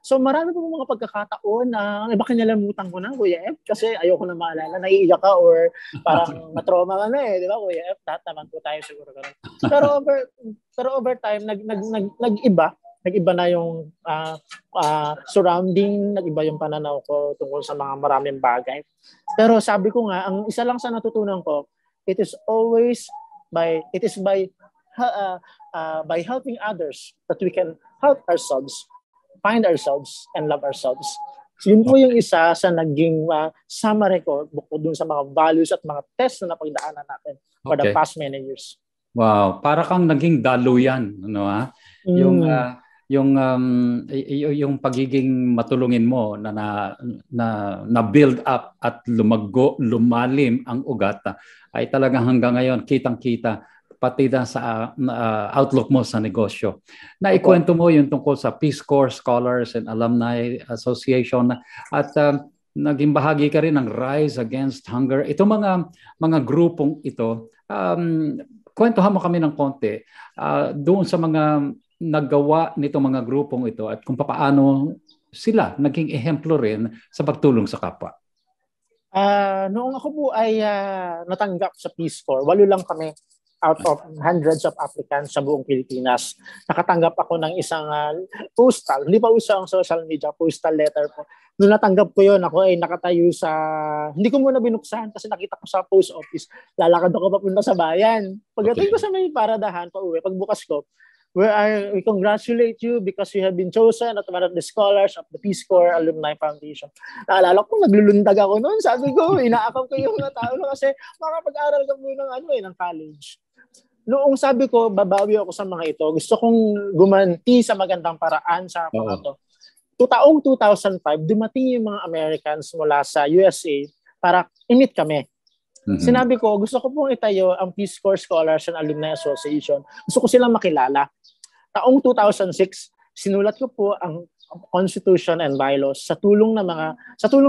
So marami po mga pagkakataon na iba kinalamutan ko na, Kuya F, kasi ayoko na maalala, naiiyak ka or parang matrauma ka na di ba, Kuya F? Lahat naman po tayo siguro ganun. Pero over time, nag-iba na yung surrounding, nag-iba yung pananaw ko tungkol sa mga maraming bagay. Pero sabi ko nga, ang isa lang sa natutunan ko, it is by helping others that we can help ourselves, find ourselves, and love ourselves. So yun po yung isa sa naging summary ko bukod dun sa mga values at mga tests na napagdaanan natin for the past many years. Wow, para kang naging daluyan, ano ha? Yung pagiging matulungin mo na build up at lumalim ang ugat ay talagang hanggang ngayon kitang-kita pati na sa outlook mo sa negosyo. Naikwento mo yung tungkol sa Peace Corps Scholars and Alumni Association at naging bahagi ka rin ng Rise Against Hunger. Ito mga grupong ito, kwentuhan mo kami ng konti doon sa mga naggawa nitong mga grupong ito at kung paano sila naging ehemplo rin sa pagtulong sa kapwa. Noong ako po ay natanggap sa Peace Corps, 8 lang kami out of hundreds of applicants sa buong Pilipinas. Nakatanggap ako ng isang postal, hindi pa uso ang social media, postal letter po. Noong natanggap ko yun, ako ay nakatayo sa, hindi ko muna binuksan kasi nakita ko sa post office, lalakad ako papunta sa bayan. Pagdating ko sa may paradahan, pauwi, pagbukas ko, we congratulate you because you have been chosen as one of the scholars of the Peace Corps Alumni Foundation. Naalala ko, naglulundag ako noon. Sabi ko, inaakap ko yung mga tao kasi makapag-aral ka muna ng college. noong sabi ko, babawi ako sa mga ito, gusto kong gumanti sa magandang paraan sa mga ito. Taong 2005, dumating yung mga Americans mula sa USA para i-meet kami. Sinabi ko, gusto ko pong itayo ang Peace Corps Scholars and Alumni Association. Gusto ko silang makilala. Taong 2006, sinulat ko po ang Constitution and Bylaws sa tulong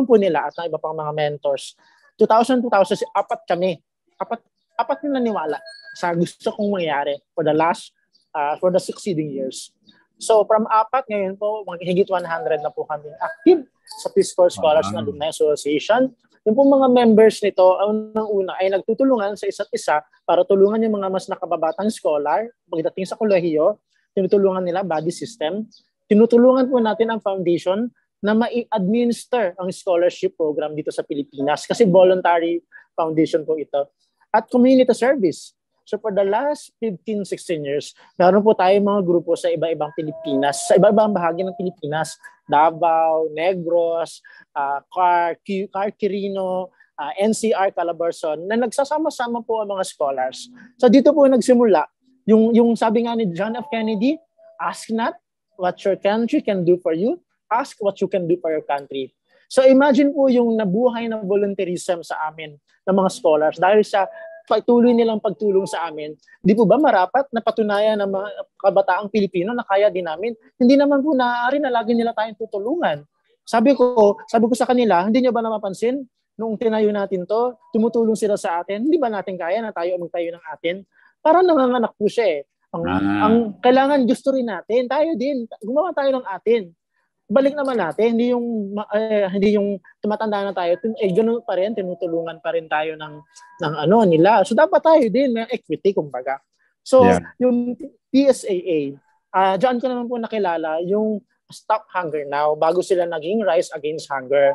po nila at ng iba pang mga mentors. 2000, apat kami. Apat yung naniwala sa gusto kong mangyari for the succeeding years. So from apat ngayon po, higit 100 na po kami active sa Peace Corps Scholars and Alumni Association. Yung po mga members nito, unang-una ay nagtutulungan sa isa't isa para tulungan yung mga mas nakababatang scholar pagdating sa kolehiyo. Tinutulungan nila body system. Tinutulungan po natin ang foundation na ma-administer ang scholarship program dito sa Pilipinas kasi voluntary foundation po ito. At community service. So for the last 15, 16 years, meron po tayong mga grupo sa iba-ibang Pilipinas, sa iba-ibang bahagi ng Pilipinas, Davao, Negros, Quirino, NCR, Calabarzon, na nagsasama-sama po ang mga scholars. So dito po nagsimula, yung sabi nga ni John F. Kennedy, ask not what your country can do for you, ask what you can do for your country. So imagine po yung nabuhay na volunteerism sa amin ng mga scholars dahil sa patuloy nilang pagtulong sa amin. Di po ba marapat na patunayan ng mga kabataang Pilipino na kaya din namin? Hindi naman po maaari na lagi nila tayong tutulungan. Sabi ko sa kanila, hindi niyo ba napapansin? Nung tinayo natin to, tumutulong sila sa atin. Hindi ba natin kaya na tayo magtayo ng atin? Parang nanganganak po siya eh. Ang kailangan gusto rin natin. Tayo din. Gumawa tayo ng atin. Balik naman natin, hindi yung tumatanda na tayo, ganoon pa rin, tinutulungan pa rin tayo ng nila. So dapat tayo din may equity kumbaga. So yung PSAA, diyan ko naman po nakilala yung Stop Hunger Now bago sila naging Rise Against Hunger.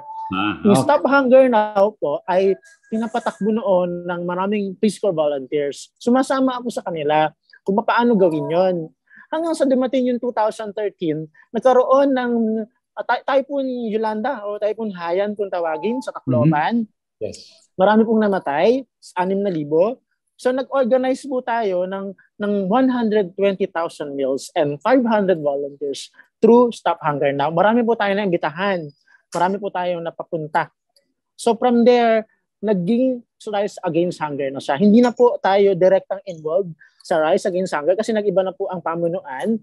Yung Stop Hunger Now po ay pinapatakbo noon ng maraming Peace Corps volunteers. Sumasama ako sa kanila kung paano gawin yon. Hanggang sa dumating yung 2013, nagkaroon ng Typhoon Yolanda o Typhoon Haiyan kung tawagin sa Tacloban. Yes. Marami pong namatay, 6,000. So nag-organize po tayo ng 120,000 meals and 500 volunteers through Stop Hunger Now. Marami po tayo na imbitahan. Marami po tayong napapunta. So from there, naging Rise Against Hunger na siya. Hindi na po tayo direktang involved sa Rise Against Hunger kasi nag-iba na po ang pamunuan.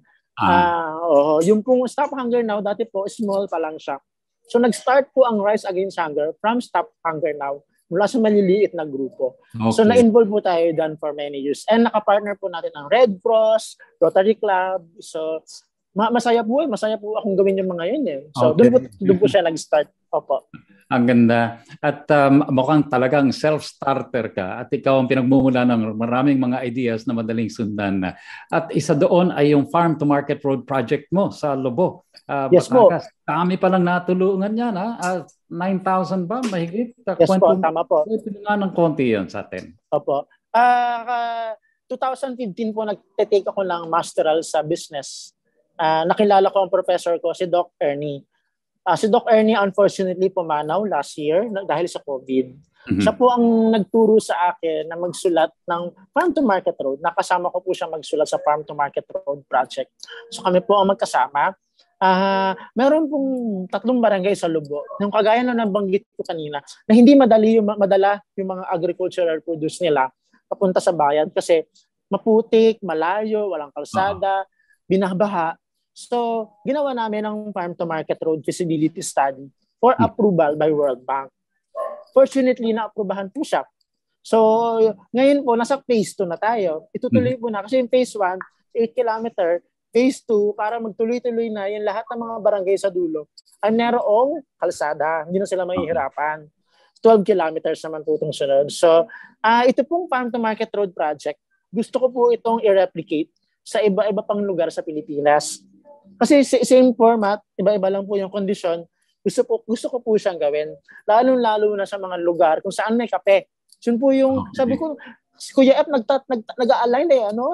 Yung pong Stop Hunger Now, dati po small pa lang siya. So nag-start po ang Rise Against Hunger from Stop Hunger Now mula sa maliliit na grupo. Okay. So na-involve po tayo done for many years. And nakapartner po natin ang Red Cross, Rotary Club. So masaya po akong gawin yung mga yun eh. So doon po siya nag-start. Opo. Ang ganda. At mukhang talagang self-starter ka at ikaw ang pinagmumula ng maraming mga ideas na madaling sundan. At isa doon ay yung Farm to Market Road project mo sa Lobo. Yes po. Kami palang natulungan yan. 9,000 ba? Mahigit? Yes po, tama po. Pinungan ng konti yun sa atin. Opo. 2015 po nag-take ako ng masteral sa business. Nakilala ko ang professor ko, si Doc Ernie. Si Doc Ernie unfortunately pumanaw last year dahil sa COVID. Siya po ang nagturo sa akin na magsulat ng Farm to Market Road. Nakasama ko po siya magsulat sa Farm to Market Road project. So kami po ang magkasama. Meron pong 3 barangay sa Lobo. Yung kagaya na nabanggit ko kanina, na hindi madala yung mga agricultural produce nila papunta sa bayan kasi maputik, malayo, walang kalsada, binabaha. So, ginawa namin ang Farm to Market Road feasibility study for approval by World Bank. Fortunately, na-aprobahan po siya. So, ngayon po, nasa phase 2 na tayo. Itutuloy po na. Kasi yung phase 1, 8 kilometer, phase 2, para magtuloy-tuloy na yung lahat ng mga barangay sa dulo ay merong kalsada. Hindi na sila mahihirapan. 12 kilometers naman po itong sunod. So, ito pong Farm to Market Road project, gusto ko po itong i-replicate sa iba-iba pang lugar sa Pilipinas. Kasi same format, iba-iba lang po yung kondisyon. Gusto ko po siyang gawin. Lalo na sa mga lugar kung saan may kape. Yun po yung, sabi ko, si Kuya F nag-a-align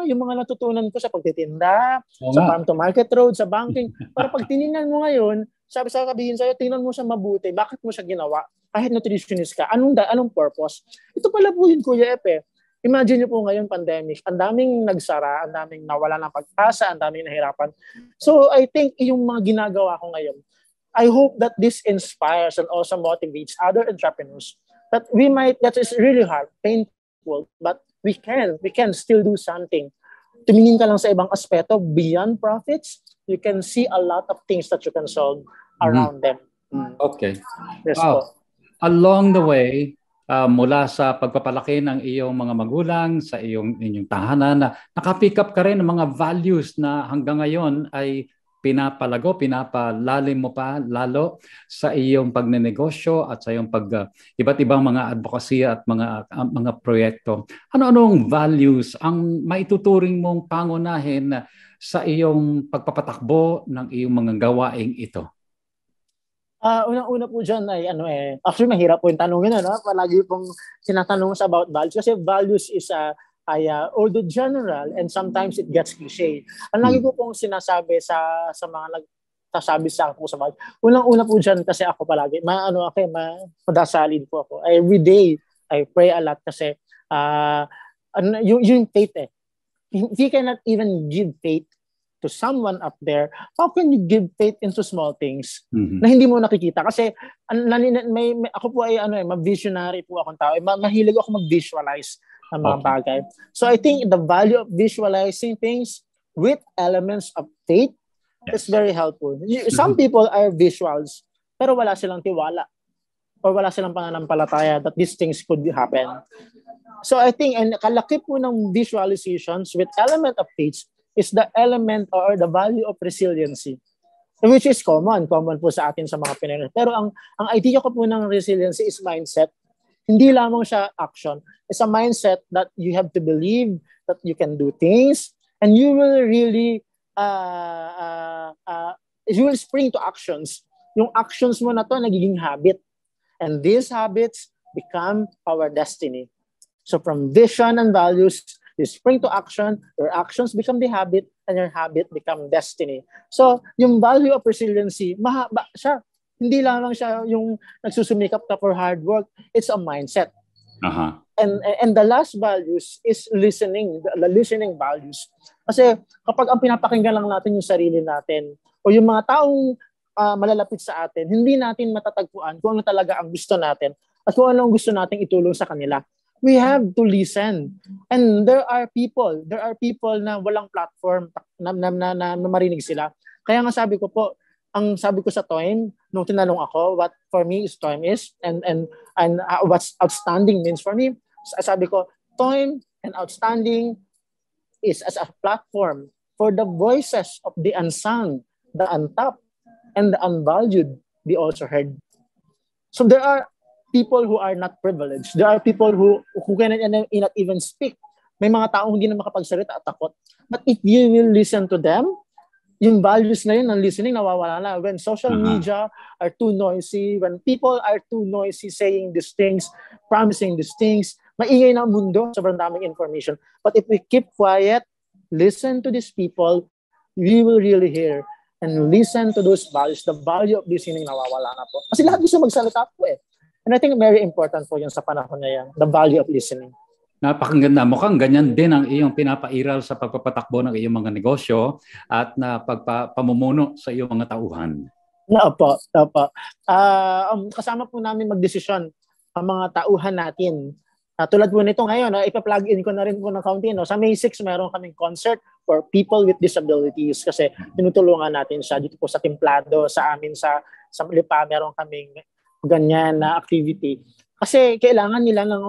yung mga natutunan ko sa pagtitinda, sa Farm to Market Road, sa banking. Para pag tinignan mo ngayon, sabihin sa'yo, tingnan mo siya mabuti. Bakit mo siya ginawa? Kahit nutritionist ka, anong purpose? Ito pala po yun, Kuya F Imagine niyo po ngayon pandemic, ang daming nagsara, ang daming nawala ng pag-asa, ang daming nahirapan. So I think yung mga ginagawa ko ngayon, I hope that this inspires and also motivates other entrepreneurs that that is really hard, painful, but we can still do something. Tumingin ka lang sa ibang aspeto, beyond profits, you can see a lot of things that you can solve around them. Okay. Yes po. Along the way, mula sa pagpapalaki ng iyong mga magulang, sa inyong tahanan, nakapick up ka rin ng mga values na hanggang ngayon ay pinapalalim mo pa lalo sa iyong pagnenegosyo at sa iyong iba't ibang mga advocacy at mga proyekto. Ano-anong values ang maituturing mong pangunahin sa iyong pagpapatakbo ng iyong mga gawaing ito? Unang-una po dyan ay actually mahirap po yung tanongin, palagi pong tinatanong sa about values kasi values is although general and sometimes it gets cliche. Ang lagi ko pong sinasabi sa mga nagsasabi sa akin po sa values, unang-una po dyan kasi ako palagi, madasalin po ako. Every day, I pray a lot kasi yung faith If you cannot even give faith to someone up there, how can you give faith into small things na hindi mo nakikita? Kasi ako po ay ma-visionary po akong tao. Mahilig ako mag-visualize ng mga bagay. So I think the value of visualizing things with elements of faith is very helpful. Some people are visuals, pero wala silang tiwala or wala silang pananampalataya that these things could happen. So I think, and kalaki po ng visualizations with element of faith is the element or the value of resiliency, which is common po sa atin sa mga Pinoy. Pero ang idea ko po ng resiliency is mindset. Hindi lamang siya action. It's a mindset that you have to believe that you can do things and you will really you will spring to actions. Yung actions mo na to nagiging habit. And these habits become our destiny. So from vision and values, you spring to action, your actions become the habit, and your habit become destiny. So, yung value of resiliency, mahaba siya. Hindi lamang siya yung nagsusumikap ka for hard work. It's a mindset. And the last values is listening, the listening values. Kasi kapag ang pinapakinggan lang natin yung sarili natin o yung mga taong malalapit sa atin, hindi natin matatagpuan kung ano talaga ang gusto natin at kung ano ang gusto nating itulong sa kanila. We have to listen. And there are people na walang platform na marinig sila. Kaya nga sabi ko po, ang sabi ko sa TOIM, nung tinanong ako, what for me is TOIM is, and what's outstanding means for me, sabi ko, TOIM and outstanding is as a platform for the voices of the unsung, the untapped, and the unvalued be also heard. So there are people who are not privileged. There are people who cannot even speak. May mga taong hindi na makapagsalita at takot. But if you will listen to them, yung values na yun ng listening nawawala na. When social media are too noisy, when people are too noisy saying these things, promising these things, maingay na ang mundo, sobrang daming information. But if we keep quiet, listen to these people, we will really hear and listen to those values. The value of listening nawawala na po. Kasi lahat gusto magsalita po And I think very important po yun sa panahon na yan, the value of listening. Napakaganda. Mukhang ganyan din ang iyong pinapairal sa pagpapatakbo ng iyong mga negosyo at na pagpamumuno sa iyong mga tauhan. Opo. Kasama po namin magdesisyon ang mga tauhan natin. Tulad po nito ngayon, ipa-plug in ko na rin po ng kaunti. Sa May 6, meron kaming concert for people with disabilities kasi tinutulungan natin siya dito po sa Templado, sa amin sa Lipa, meron kaming ganyan na activity. Kasi kailangan nila ng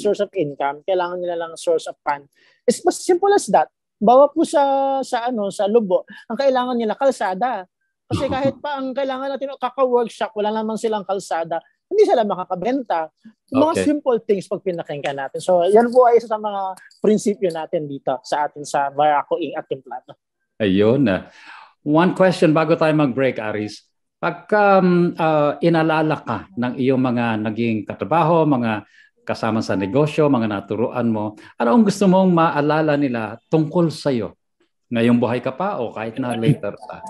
source of income, kailangan nila ng source of fund. It's as simple as that. Bawa po sa Lubo, ang kailangan nila kalsada. Kasi kahit pa ang kailangan natin kaka-workshop, wala naman silang kalsada, hindi sila makakabenta. Mga simple things pag pinakinggan natin. So yan po ay isa sa mga prinsipyo natin dito sa atin sa Barako Inc. at Templado. Ayun. One question bago tayo mag-break, Aris. Pagka inalala ka ng iyong mga naging katrabaho, mga kasama sa negosyo, mga naturuan mo, ano ang gusto mong maalala nila tungkol sa iyo? Ngayong buhay ka pa o kahit na later pa?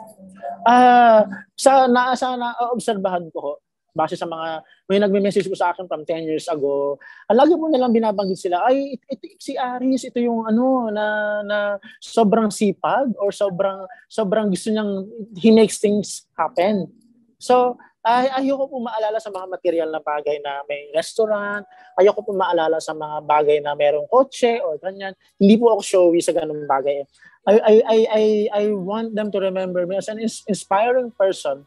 Sa naobserbahan ko, base sa mga, may nagme-message po sa akin from 10 years ago, lagi po nilang binabanggit sila, ay, si Aris, ito yung na sobrang sipag or sobrang gusto niyang, he makes things happen. So, ayoko po maalala sa mga material na bagay na may restaurant, ayoko po maalala sa mga bagay na merong kotse or ganyan. Hindi po ako showy sa ganung bagay. I want them to remember me as an inspiring person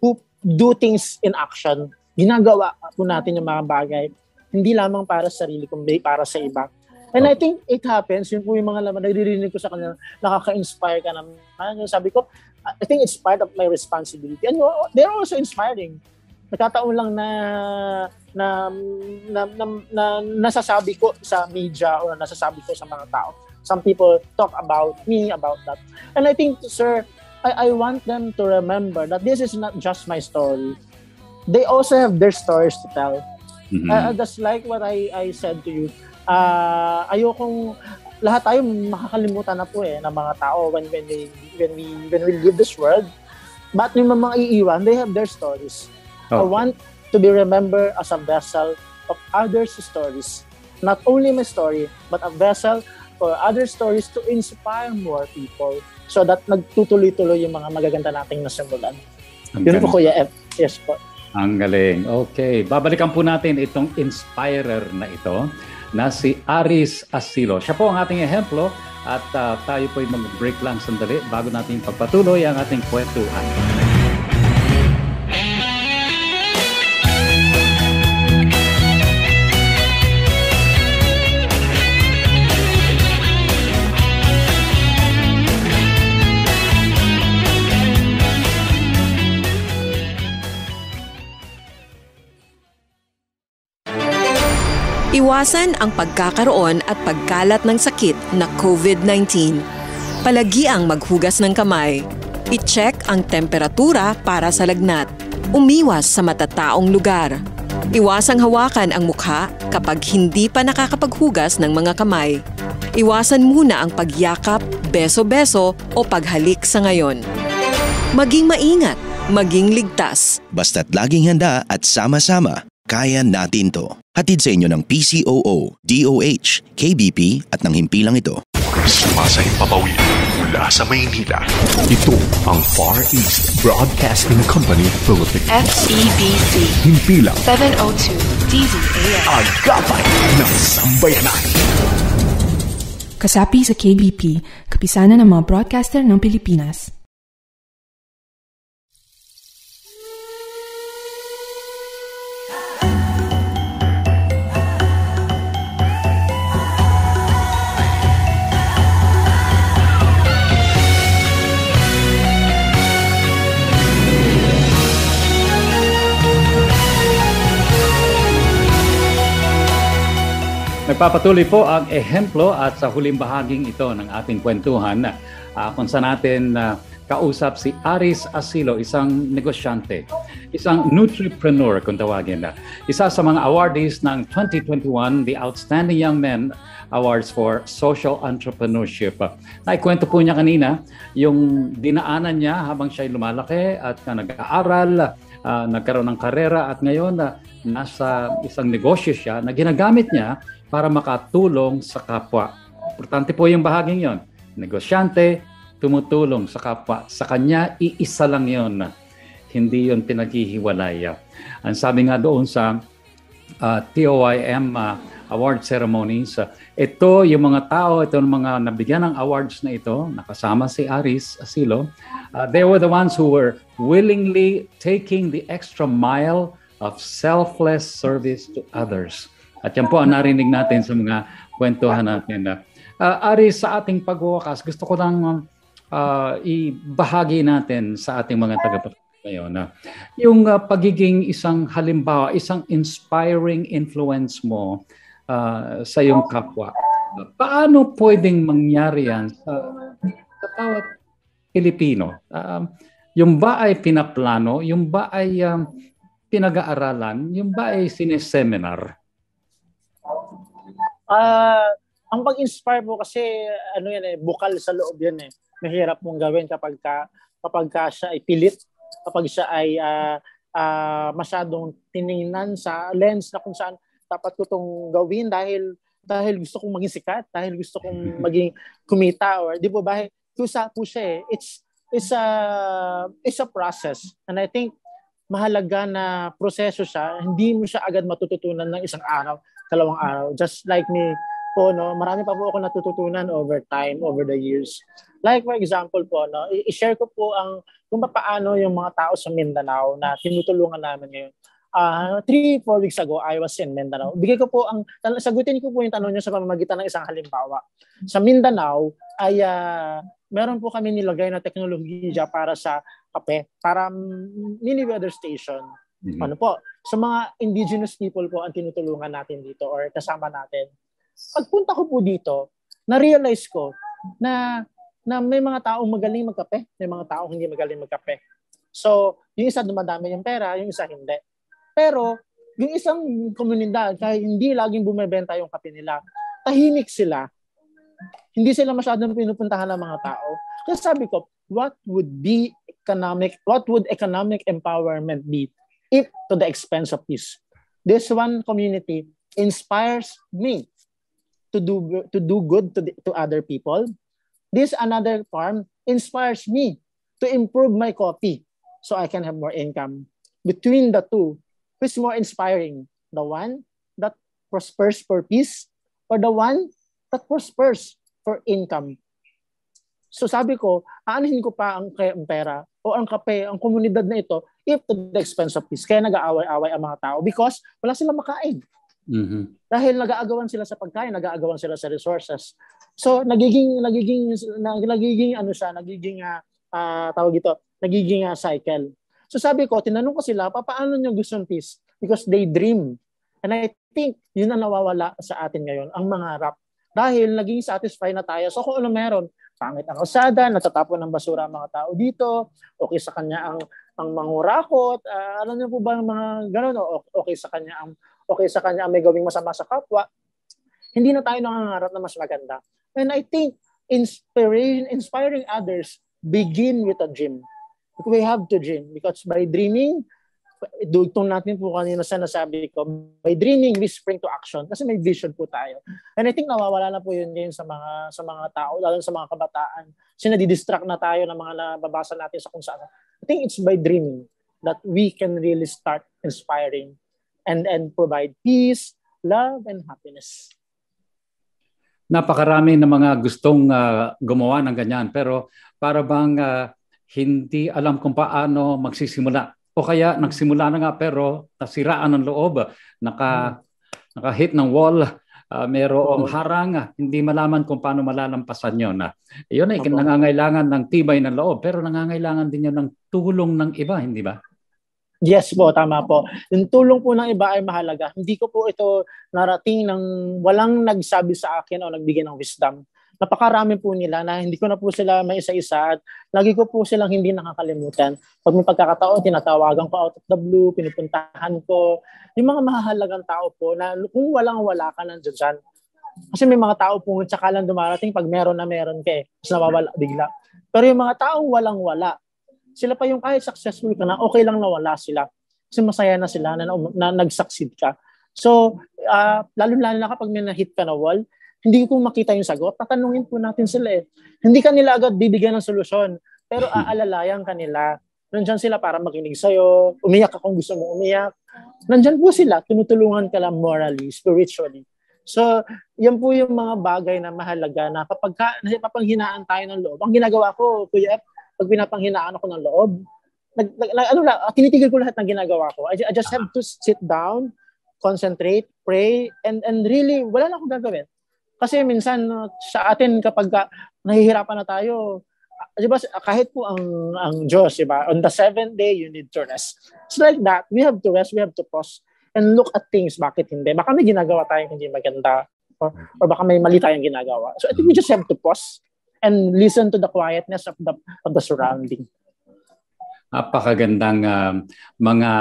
who do things in action. Ginagawa po natin yung mga bagay, hindi lamang para sa sarili, kundi para sa iba. And I think it happens, yun po yung mga laman, nagdirinig ko sa kanila, nakaka-inspire ka naman. Sabi ko, I think it's part of my responsibility. And they're also inspiring. Nagkataon lang na nasasabi ko sa media or nasasabi ko sa mga tao. Some people talk about me, about that. And I think, sir, I want them to remember that this is not just my story. They also have their stories to tell. Mhm. That's like what I said to you. Ayokong lahat tayo makakalimutan na po ng mga tao when we leave this world. But yung mga iiwan, they have their stories. I want to be remembered as a vessel of others' stories. Not only my story, but a vessel for other stories to inspire more people so that nagtutuloy-tuloy yung mga magaganda nating nasimulan. Yun po, Kuya F. Yes po. Ang galing. Okay, babalikan po natin itong inspirer na ito na si Aris Asilo. Siya po ang ating ehemplo at tayo po ay mag-break lang sandali bago natin pagpatuloy ang ating kwentuhan. Iwasan ang pagkakaroon at pagkalat ng sakit na COVID-19. Palagiang maghugas ng kamay. I-check ang temperatura para sa lagnat. Umiwas sa matataong lugar. Iwasang hawakan ang mukha kapag hindi pa nakakapaghugas ng mga kamay. Iwasan muna ang pagyakap, beso-beso o paghalik sa ngayon. Maging maingat, maging ligtas. Basta't laging handa at sama-sama, kaya natin to. Hatid sa inyo ng PCOO, DOH, KBP at ng himpilang ito. Sumasahing papawid mula sa Maynila. Ito ang Far East Broadcasting Company Philippines. FEBC Himpilang 702 DZAM. Agapay ng Sambayanan. Kasapi sa KBP, kapisanan ng mga broadcaster ng Pilipinas. Nagpapatuloy po ang ehemplo at sa huling bahaging ito ng ating kwentuhan kung saan natin kausap si Aris Asilo, isang negosyante, isang nutripreneur kung tawagin na. Isa sa mga awardees ng 2021, the Outstanding Young Men Awards for Social Entrepreneurship. Naikwento po niya kanina yung dinaanan niya habang siya'y lumalaki at nag-aaral, nagkaroon ng karera at ngayon nasa isang negosyo siya na ginagamit niya para makatulong sa kapwa. Importante po yung bahaging yon. Negosyante, tumutulong sa kapwa. Sa kanya, iisa lang yon. Hindi yon pinaghihiwalay. Ang sabi nga doon sa TOIM award ceremonies, ito yung mga tao, ito yung mga nabigyan ng awards na ito, nakasama si Aris Asilo, they were the ones who were willingly taking the extra mile of selfless service to others. At yan po ang narinig natin sa mga kwentuhan natin. Aris, sa ating pagwawakas, gusto ko lang ibahagi natin sa ating mga tagapakinig ngayon yung pagiging isang halimbawa, isang inspiring influence mo sa iyong kapwa. Paano pwedeng mangyari yan sa bawat Pilipino? Yung ba ay pinaplano? Yung ba ay pinag-aaralan? Yung ba ay sineseminar? Ang pag-inspire mo kasi ano yan bukal sa loob yan Mahirap mong gawin kapag ka siya ay pilit, kapag siya ay masyadong tiningnan sa lens na kung saan dapat ko itong gawin dahil gusto kong maging sikat, dahil gusto kong maging kumita, or di po ba? Kusa po siya eh. It's a process. And I think mahalaga na proseso siya. Hindi mo siya agad matututunan ng isang araw, 2 araw. Just like me po, no, marami pa po ako natututunan over time, over the years. Like for example po, no, i-share ko po kung paano yung mga tao sa Mindanao na tinutulungan namin ngayon. 3-4 weeks ago, I was in Mindanao. Sagutin ko po yung tanong niyo sa pamamagitan ng isang halimbawa. Sa Mindanao ay meron po kami nilagay na teknolohiya para sa kape, para mini weather station. Mm-hmm. Ano po? Sa mga indigenous people po ang tinutulungan natin dito or kasama natin. Pagpunta ko po dito, na-realize ko na may mga taong magaling magkape, may mga taong hindi magaling magkape. So, yung isa dumadami yung pera, yung isa hindi. Pero, yung isang komunidad, kahit hindi laging bumebenta yung kape nila, tahimik sila. Hindi sila masyadong pinupuntahan ng mga tao. Kasi sabi ko, what would economic empowerment be if to the expense of peace? This one community inspires me to do good to other people. This another farm inspires me to improve my coffee so I can have more income. Between the two, who's more inspiring? The one that prospers for peace or the one that prospers for income? So sabi ko, aanhin ko pa ang pera o ang kape, ang komunidad na ito, if to the expense of peace. Kaya nag-aaway-away ang mga tao because wala silang makain. Mm-hmm. Dahil nag-aagawan sila sa pagkain, nag-aagawan sila sa resources. So nagiging cycle. So sabi ko, tinanong ko sila, paano nyo gusto ng peace? Because they dream. And I think yun ang nawawala sa atin ngayon, ang mga rap. Dahil naging satisfied na tayo. So kung ano meron, pangit ang kalsada, natatapon ng basura ang mga tao dito, okay sa kanya ang mangurakot, alam niyo po ba ang mga gano'n, okay sa kanya ang may gawing masama sa kapwa. Hindi na tayo nangangarap na mas maganda. And I think inspiring others begin with a dream. We have to dream because by dreaming, dugtong natin po kanina sa nasabi ko, by dreaming we spring to action kasi may vision po tayo. And I think nawawala na po yun din sa mga tao, lalo sa mga kabataan. Kasi nadidistract na tayo ng mga nababasa natin sa kung saan. I think it's by dreaming that we can really start inspiring and provide peace, love, and happiness. Napakarami ng mga gustong gumawa ng ganyan pero para bang hindi alam kung paano magsisimula. O kaya nagsimula na nga pero nasiraan ng loob, naka-hit ng wall, mayroong harang, hindi malaman kung paano malalampasan yun. Yun ay nangangailangan ng tibay ng loob pero nangangailangan din yun ng tulong ng iba, hindi ba? Yes po, tama po. Yung tulong po ng iba ay mahalaga. Hindi ko po ito narating ng walang nagsabi sa akin o nagbigay ng wisdom. Napakarami po nila na hindi ko na po sila may isa-isa at lagi ko po silang hindi nakakalimutan. Pag may pagkakataon, tinatawagan ko out of the blue, pinupuntahan ko. Yung mga mahalagang tao po na kung walang-wala ka nandiyan dyan. Kasi may mga tao po tsaka lang dumarating pag meron na meron ka Tapos nawawala bigla. Pero yung mga taong walang-wala, sila pa yung kahit successful ka na, okay lang na wala sila. Kasi masaya na sila na nag-succeed ka. So, lalo-lalo na kapag may na-hit ka na wall, hindi ko makita yung sagot, tatanungin po natin sila Hindi ka nila agad bibigyan ng solusyon, pero aalalayan ka nila. Nandyan sila para makinig sa'yo, umiyak ka kung gusto mo umiyak. Nandyan po sila, tinutulungan ka lang morally, spiritually. So, yan po yung mga bagay na mahalaga na kapag napapanghinaan tayo ng loob. Ang ginagawa ko, Kuya F, pag pinapanghinaan ako ng loob, tinitigil ko lahat ng ginagawa ko. I just have to sit down, concentrate, pray, and really, wala na akong gagawin. Kasi minsan sa atin kapag nahihirapan na tayo, di ba, kahit po ang Diyos, di ba, on the 7th day you need to rest. It's like that. We have to rest, we have to pause and look at things. Bakit hindi? Baka may ginagawa tayong hindi maganda or baka may mali tayong ginagawa. So I think we just have to pause and listen to the quietness of the surrounding. Napakagandang mga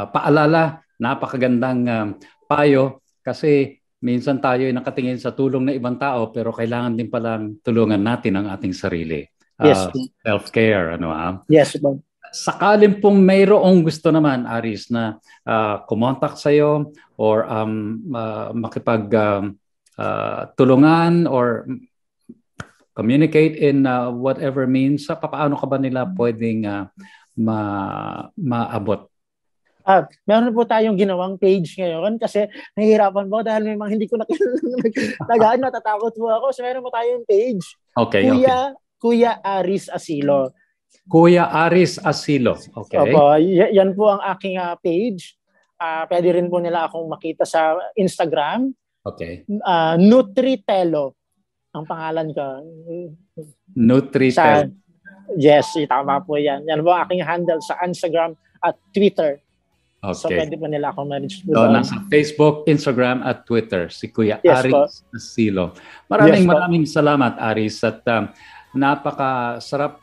paalala, napakagandang payo kasi minsan tayo ay nakatingin sa tulong ng ibang tao pero kailangan din palang tulungan natin ang ating sarili. Yes. Self-care. Yes. Sakaling pong mayroong gusto naman, Aris, na kumontak sa'yo or tulungan or communicate in whatever means, paano ka ba nila pwedeng maabot? Meron po tayong ginawang page ngayon kasi nahihirapan po dahil may mga hindi ko nagaan, natatakot po ako. So meron po tayong page. Okay, Kuya Aris Asilo. Kuya Aris Asilo. Okay. Opo, yan po ang aking page. Pwede rin po nila akong makita sa Instagram. Okay. Nutritelo ang pangalan ko. Nutritelo. Yes, tama po yan. Yan po ang aking handle sa Instagram at Twitter. Okay. So pwede po nila akong manage po. So, nasa Facebook, Instagram at Twitter, si Kuya Yes, Aris Asilo. Maraming salamat, Aris. At napakasarap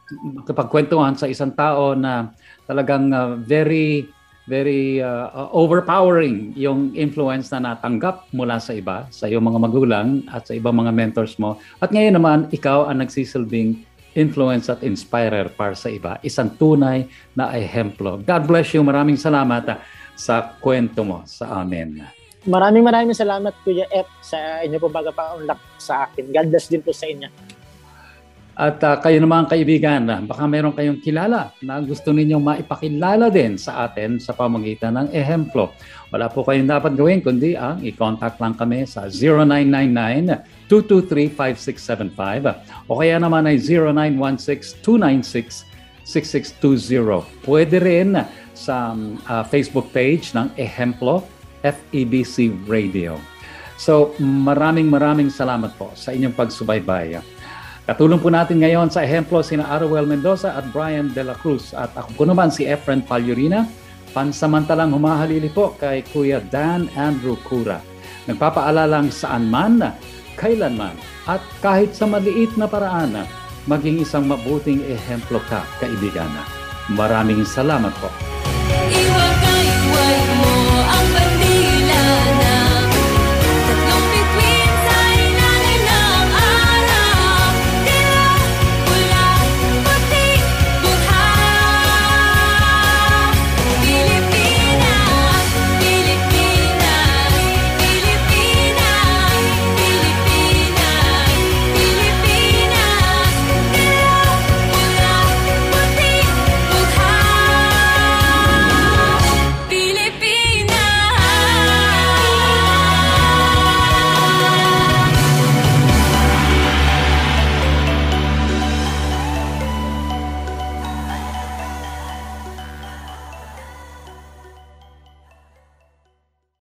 kapagkwentuhan sa isang tao na talagang very overpowering yung influence na natanggap mula sa iba, sa iyong mga magulang at sa ibang mga mentors mo. At ngayon naman, ikaw ang nagsisilbing influence at inspirer para sa iba. Isang tunay na ehemplo. God bless you. Maraming salamat sa kwento mo sa amin. Maraming salamat, Kuya F, sa inyo po pagpapaunlak sa akin. God bless din po sa inyo. At kayo naman kaibigan, baka meron kayong kilala na gusto ninyong maipakilala din sa atin sa pamamagitan ng ehemplo. Wala po kayong dapat gawin kundi ang i-contact lang kami sa 0999-223-5675 o kaya naman ay 0916-296-6620. Pwede rin sa Facebook page ng Ehemplo FEBC Radio. So maraming salamat po sa inyong pagsubaybay. Katulong po natin ngayon sa ehemplo sina Aruel Mendoza at Brian De La Cruz. At ako po naman si Efren Palyurina, pansamantalang humahalili po kay Kuya Dan Andrew Cura. Nagpapaalalang saan man, kailanman, at kahit sa maliit na paraan, maging isang mabuting ehemplo ka, kaibigan. Maraming salamat po.